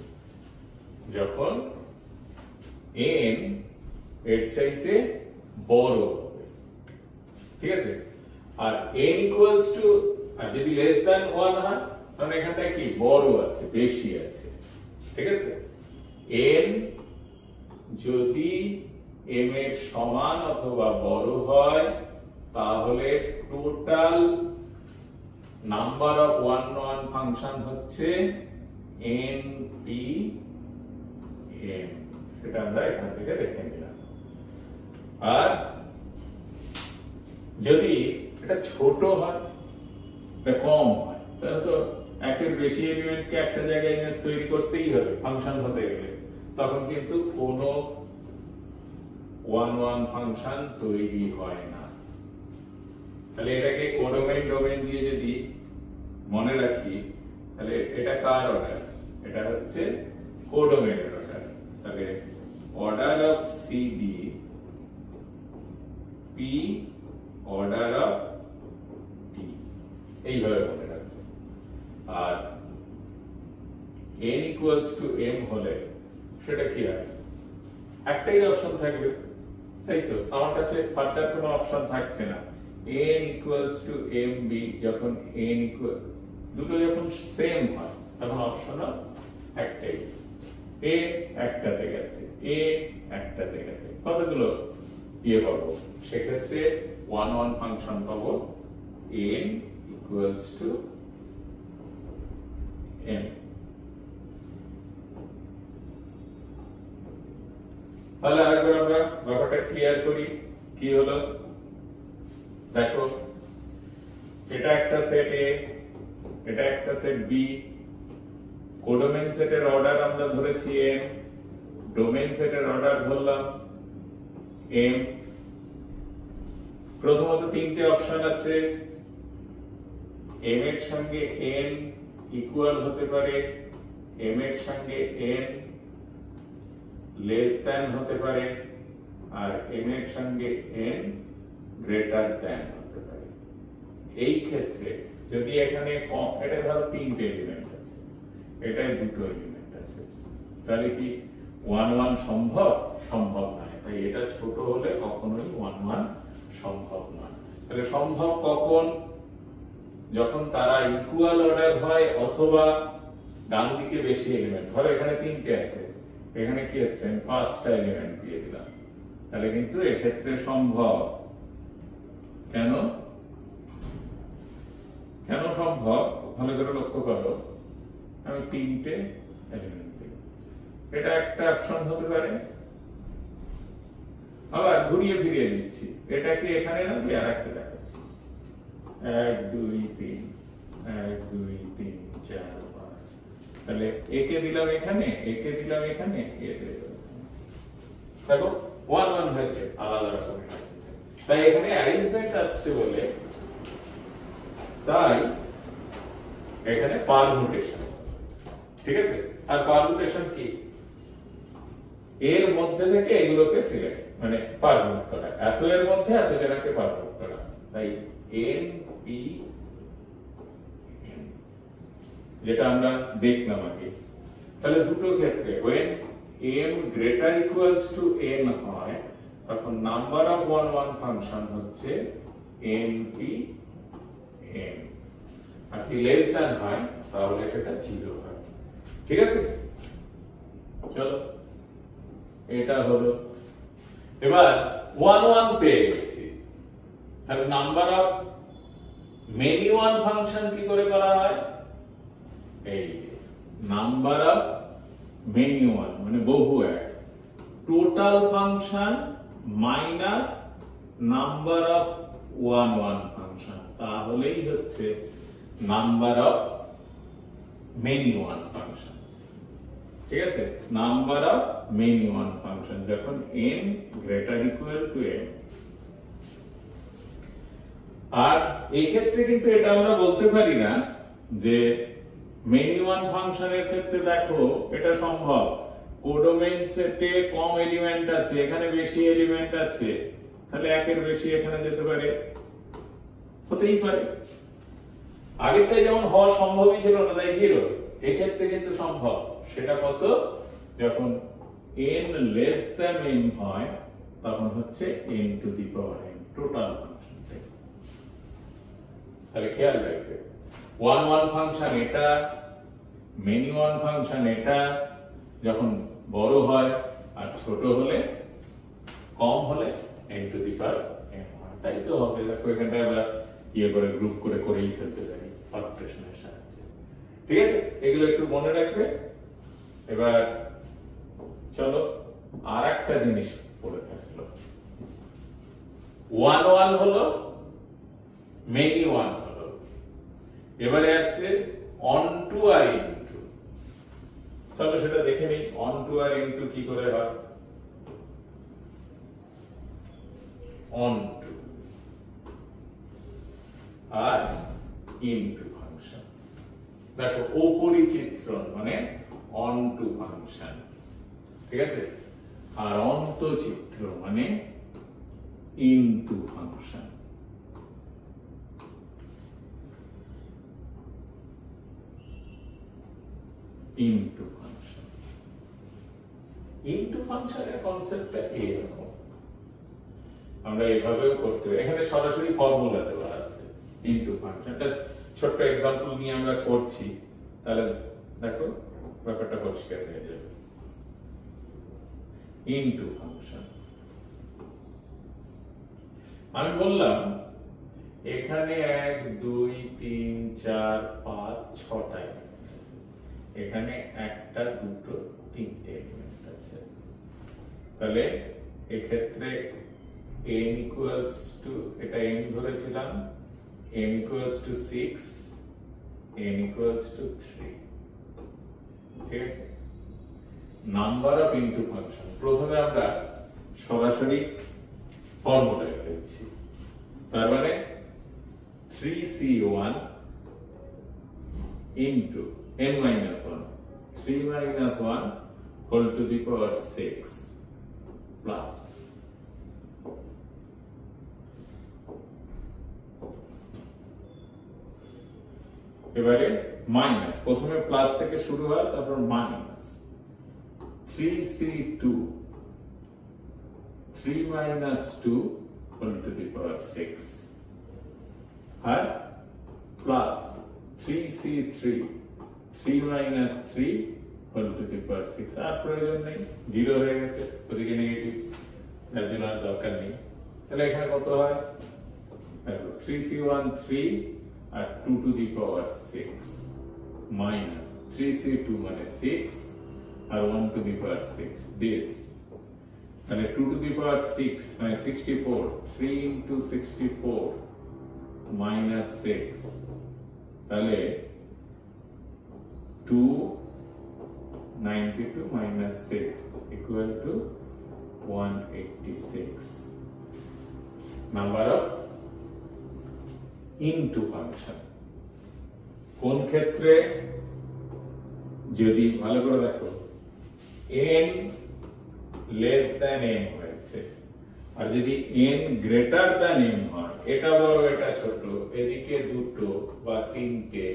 যখন n এর চাইতে বড় হবে, ঠিক আছে, আর n ইকুয়ালস টু, আর যদি লেস দ্যান 1 হয় তাহলে এখানটা কি বড় আছে, বেশি আছে। ঠিক আছে, n যদি m এর সমান অথবা বড় হয় তাহলে টোটাল নাম্বার অফ 1 1 ফাংশন হচ্ছে npm। সেটা আমরা এখান থেকে দেখে নিলাম। আর যদি এটা ছোট হয়, এটা কম হয়, তাহলে তো একের বেশি এলিমেন্টকে একটা জায়গায় ইমেজ তৈরি করতেই হবে ফাংশন হতে গেলে, তখন কিন্তু কোনো 1 1 ফাংশন তৈরি হয় না। তাহলে এটাকে কোডোমেইন ডোমেইন দিয়ে যদি মনে রাখি, তাহলে এটা কার অর্ডার? এটা হচ্ছে কোডোমেইনের অর্ডার। তাহলে order of CD P order of T, এইভাবে মনে রাখবো। আর n ইকুয়ালস টু m হলে সেটা কি হয়? একটাই অপশন থাকবে, তাই তো? আমার কাছে ফার্দার কোনো অপশন থাকছে না। n ইকুয়ালস টু mb, যখন n ইকুয়াল দুটো যখন সেম হয় তখন অপশন একটাই, a একটাতে গেছে, a একটাতে গেছে। কতগুলো? ইয়ে পাবো, সেক্ষেত্রে 1 1 ফাংশন পাবো n ইকুয়ালস টু m। তাহলে আরেকবার আমরা ব্যাপারটা ক্লিয়ার করি। কি হলো দেখো, এটা একটা সেট A, এটা একটা সেট B, কোডোমেইন সেটের অর্ডার আমরা ধরেছি n, ডোমেইন সেটের অর্ডার ধরলাম m। প্রথমত তিনটে অপশন আছে, m এর সঙ্গে n ইকুয়াল হতে পারে, m এর সঙ্গে n লেস দ্যান হতে পারে, আর m এর সঙ্গে n গ্রেটার দ্যান হতে পারে। এই ক্ষেত্রে যদি এখানে এটা ধরো তিনটে এলিমেন্ট আছে, এটাই দুটো এলিমেন্ট আছে, তাহলে কি 1 1 সম্ভব? সম্ভব নয়। তাই এটা ছোট হলে কখনোই 1 1 সম্ভব নয়। তাহলে সম্ভব কখন? যখন তারা ইকুয়াল অর্ডার হয় অথবা ডান দিকে বেশি এলিমেন্ট। ধরো এখানে তিনটে আছে, এখানে কি হচ্ছে আমি পাঁচটা এলিমেন্ট দিয়ে দিলাম, তাহলে কিন্তু এক্ষেত্রে সম্ভব। কেন কেন সম্ভব? ভালো করে লক্ষ্য করো, আমি তিনটে এলিমেন্ট দিই, এটা একটা অপশন হতে পারে। আবার ঘুরিয়ে ফিরিয়ে দিচ্ছি, এটাকে এখানে না দিয়ে আরেকটা দেখাচ্ছি, 1 2 3 1 2 3 4 5, তাহলে একে দিলাম এখানে, একে দিলাম এখানে, একে দিলাম দেখো 1 1 হয়েছে আলাদা রকম। তাই এখানে অ্যারেঞ্জমেন্ট আসছে বলে তাই এখানে পারমুটেশন। ঠিক আছে, আর পারমুটেশন কি? এর মধ্যে থেকে এগুলোকে সিলেক্ট মানে পারমুট করা, এত এর মধ্যে এত জনকে পারমুট করা। তাই n p যেটা আমরা দেখলাম আগে। তাহলে দুটো ক্ষেত্রে when m greater equals to n হয় তখন নাম্বার অফ 1 1 ফাংশন হচ্ছে np n, আর যদি লেস দ্যান হয় তাহলে সেটা 0 হয়। ঠিক আছে, চলো এটা হলো। এবার 1 1 পেয়ে গেছি, তাহলে নাম্বার অফ মেনি 1 ফাংশন কি করে করা হয়? এই যে নাম্বার অফ মেনি 1 মানে বহু এক, total function minus number of 1 1 function, তাহলেই হচ্ছে নাম্বার অফ মেনি 1 ফাংশন। ঠিক আছে, নাম্বার অফ মেনি 1 ফাংশন যখন n greater equal to m। আর এই ক্ষেত্রে কিন্তু এটা আমরা বলতে পারি না যে মেনি 1 ফাংশনের ক্ষেত্রে দেখো এটা সম্ভব, কোডোমেইন সেটে কম এলিমেন্ট আছে, এখানে বেশি এলিমেন্ট আছে, তাহলে একের বেশি এখানে যেতে পারে, হতেই পারে। আগেরটাই যেমন হওয়া সম্ভবই ছিল না, তাই 0। এই ক্ষেত্রে কিন্তু সম্ভব। সেটা কত? যখন n লেস দ্যান m হয় তখন হচ্ছে n two the power n total function. তাহলে খেয়াল রাখবে 1 1 ফাংশন এটা, মেনি 1 ফাংশন এটা, যখন বড় হয় আর ছোট হলে কম হলে n two the power m হয়। তাই তো হবে, দেখো এখানটা আমরা ইয়ে করে গ্রুপ করে করেই ফেলতে পারি পারমুটেশনের সাহায্যে। ঠিক আছে, এগুলো একটু মনে রাখবে। এবার চলো আর একটা জিনিস পড়ে থাকলো, 1 1 হলো, মেনি 1 হলো, এবারে আছে অন টু আর ইনটু। চলো সেটা দেখে নিই, অন টু আর ইনটু কি করে হয়। অন টু আর ইনটু ফাংশন, দেখো অপরিচিত্রণ মানে অন টু ফাংশন। ঠিক আছে, আর অন্তচিত্র মানে into function. Into function, into ফাংশনের কনসেপ্টটা এরকম, আমরা এভাবেও করতে পারি। এখানে সরাসরি ফর্মুলা দেওয়া আছে ইনটু ফাংশনটা, ছোট্ট এক্সাম্পল নিয়ে আমরা করছি, তাহলে দেখো ব্যাপারটা পরিষ্কার হয়ে যাবে। ইনটু ফাংশন আমি বললাম এখানে 1 2 3 4 5 6টা এখানে একটা দুটো তিনটে এলিমেন্ট আছে, তাহলে এক্ষেত্রে n equals to এটা n ধরেছিলাম, n equals to 6, n equals to 3, ঠিক আছে। নাম্বার অফ ইনটু ফাংশন, প্রথমে আমরা সরাসরি ফর্মুলায় ফেলছি, তার মানে 3c1 into n minus 1, 3 minus 1 whole to the power 6 plus এবারে মাইনাস, প্রথমে প্লাস থেকে শুরু হয় তারপর minus 3c2, 3 minus 2 whole to the power 6 আর plus 3c3, 3 minus 3 whole to the power 6, আর প্রয়োজন নেই, জিরো হয়ে গেছে, ওদিকে নেগেটিভ, এর জন্য আর দরকার নেই। তাহলে এখানে কত হয়, দেখো 3c1 3 R 2 to the power 6 minus 3c2 মানে 6 আর 1 to the power 6 this, তাহলে 2 to the power 6 মানে 64, 3 into 64 minus 6, তাহলে 292 minus 6 equal to 186 number of into function। কোন ক্ষেত্রে, যদি ভালো করে দেখো n less than m হয়েছে, আর যদি n greater than m হয়, এটা বড় এটা ছোট, এদিকে দুটো বা তিনটে,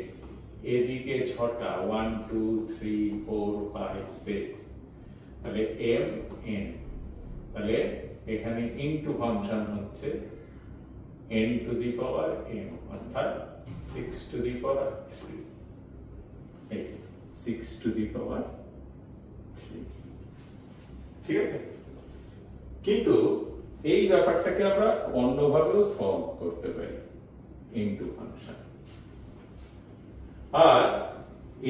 এদিকে ছটা 1 2 3 4 5 6, তাহলে m n, তাহলে এখানে ইনটু ফাংশন হচ্ছে n to the power m অর্থাৎ 6 to the power 3, এই 6 to the power 3, ঠিক আছে। কিন্তু এই ব্যাপারটাকে আমরা অন্যভাবেও সলভ করতে পারি, ইনটু ফাংশন, আর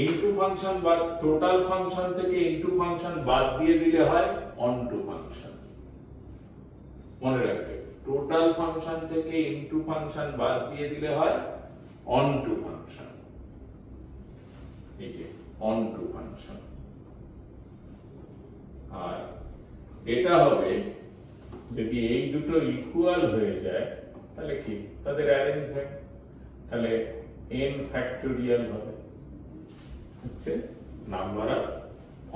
ইনটু ফাংশন বা টোটাল ফাংশন থেকে ইনটু ফাংশন বাদ দিয়ে দিলে হয় অনটু ফাংশন। মনে রাখবে, টোটাল ফাংশন থেকে ইনটু ফাংশন বাদ দিয়ে দিলে হয় অনটু ফাংশন, এই যে অনটু ফাংশন। আর এটা হবে যদি এই দুটো ইকুয়াল হয়ে যায়, তাহলে কি তাদের অ্যারেঞ্জমেন্ট, তাহলে n ফ্যাক্টোরিয়াল হবে, হচ্ছে নাম্বার অফ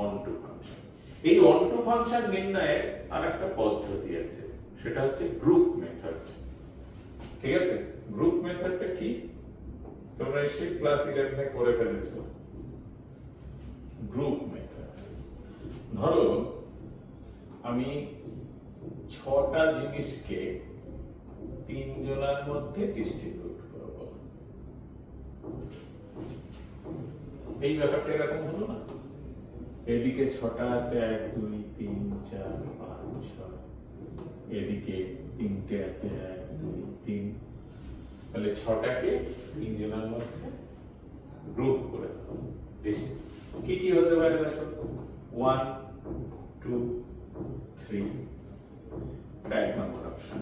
অনটু ফাংশন। এই অনটু ফাংশন নির্ণয়ের আরেকটা পদ্ধতি আছে, সেটা হচ্ছে গ্রুপ মেথড, ঠিক আছে। গ্রুপ মেথডটা কি তোমরা নিশ্চয়ই ক্লাস 11 এ করে ফেলেছো। গ্রুপ মেথড, ধরো আমি 6টা জিনিসকে 3 জনের মধ্যে ডিস্ট্রিবিউট করব, এই ব্যাপারটা এরকম হলো না, এদিকে 6টা আছে 1 2 3 4 5 6, এদিকে 3টে আছে 1 2 3, তাহলে 6টাকে 3 জনের মধ্যে গ্রুপ করে দাও। কি কি হতে পারে দেখো, 1 2 3, এটা 1 নম্বর অপশন।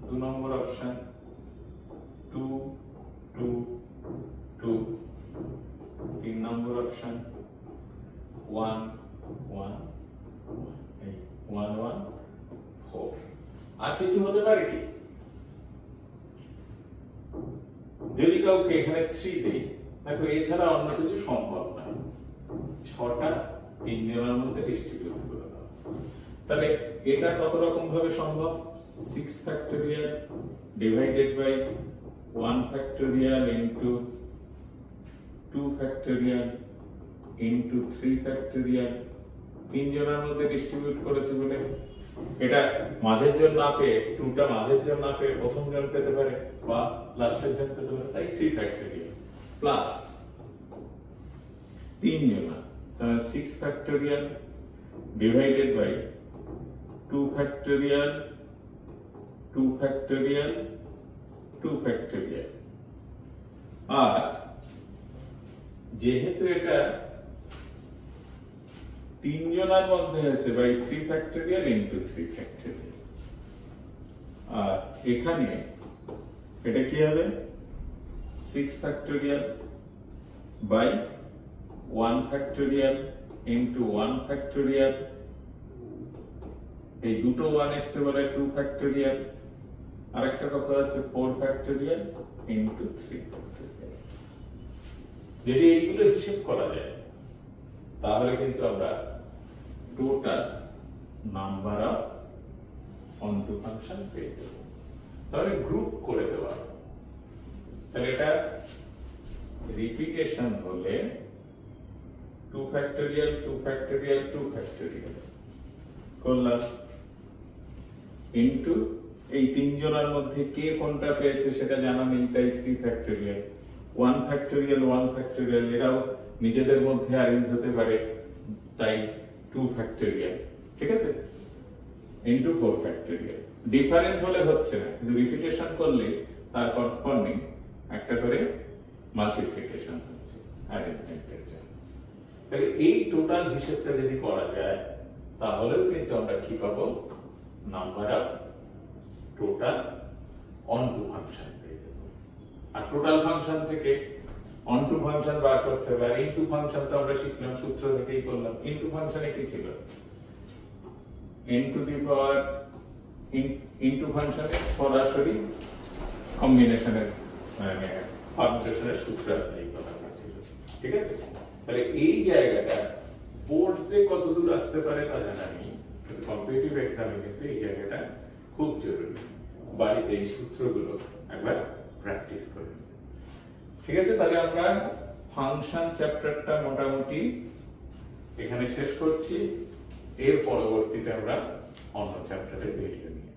2 নম্বর অপশন 2 2 2, 3 নম্বর অপশন 1 1 এই 1 1 4। আর কিছু হতে পারে কি, যদি কাউকে এখানে 3 দেই, দেখো এছাড়া অন্য কিছু সম্ভব না, 6টা 3 জনের মধ্যে ডিস্ট্রিবিউট করে দাও। তাহলে এটা কত রকম ভাবে সম্ভব, 6 factorial divided by 1 factorial into 2 factorial into 3 factorial, 3 জনের মধ্যে ডিস্ট্রিবিউট করেছে বলে এটা মাঝের জন না পেয়ে, 2টা মাঝের জন না পেয়ে প্রথম জন পেতে পারে বা লাস্টের জন পেতে পারে, তাই 3 ফ্যাক্টোরিয়াল প্লাস 3 জন, তাহলে 6 factorial divided by 2 factorial, 2 2 factorial 2 factorial. আর যেহেতু এটা 3 জনের মধ্যে আছে বাই 3 ফ্যাক্টোরিয়াল ইনটু 3 ফ্যাক্টোরিয়াল। আর এখানে এটা কি হবে 6 factorial by 1 factorial into 1 factorial. এই দুটো 1 এসছে বলে 2 ফ্যাক্টোরিয়াল। আরেকটা কত আছে 4 ফ্যাক্টোরিয়াল ইনটু 3 ফ্যাক্টোরিয়াল। যদি এইগুলো হিসাব করা যায় তাহলে কিন্তু আমরা টোটাল নাম্বার অফ অনটু ফাংশন পেয়ে যাব। তাহলে গ্রুপ করে দেওয়া, তাহলে এটা রিপিটেশন হলে 2 ফ্যাক্টোরিয়াল 2 ফ্যাক্টোরিয়াল 2 ফ্যাক্টোরিয়াল করলাম ইনটু এই 3 জনের মধ্যে কে কোনটা পেয়েছে সেটা জানা নেই, তাই 3 ফ্যাক্টোরিয়াল 1 ফ্যাক্টোরিয়াল 1 ফ্যাক্টোরিয়াল এরাও নিজেদের মধ্যে অ্যারেঞ্জ হতে পারে, তাই 2 ফ্যাক্টোরিয়াল। ঠিক আছে, ইনটু 4 ফ্যাক্টোরিয়াল। ডিফারেন্ট হলে হচ্ছে না, কিন্তু রিপিটেশন করলে তার করেসপন্ডিং একটা করে মাল্টিপ্লিকেশন হচ্ছে অ্যারেঞ্জমেন্টের জন্য। তাহলে এই টোটাল হিসেবটা যদি করা যায় তাহলেও কিন্তু আমরা কি পাবো নাম্বার অফ টোটাল অনটু ফাংশন পেয়ে যাব। আর টোটাল ফাংশন থেকে অনটু ফাংশন বার করতে হবে। আর ইনটু ফাংশন তো আমরা শিখলাম, সূত্র থেকেই করলাম। ইনটু ফাংশনে কি ছিল n two the power into ফাংশনে সরাসরি কম্বিনেশনের মানে পারমুটেশনের সূত্র অ্যাপ্লাই করা হয়েছিল। ঠিক আছে, তাহলে এই জায়গাটা বোর্ডসে কত দূর আসতে পারে তা জানা নেই, কিন্তু কম্পিটিটিভ এক্সামে কিন্তু এই জায়গাটা খুব জরুরি। বাড়িতে এই সূত্রগুলো একবার প্র্যাকটিস করুন। ঠিক আছে, তাহলে আমরা ফাংশন চ্যাপ্টারটা মোটামুটি এখানে শেষ করছি। এর পরবর্তীতে আমরা অন্য চ্যাপ্টারে ভিডিও নিয়ে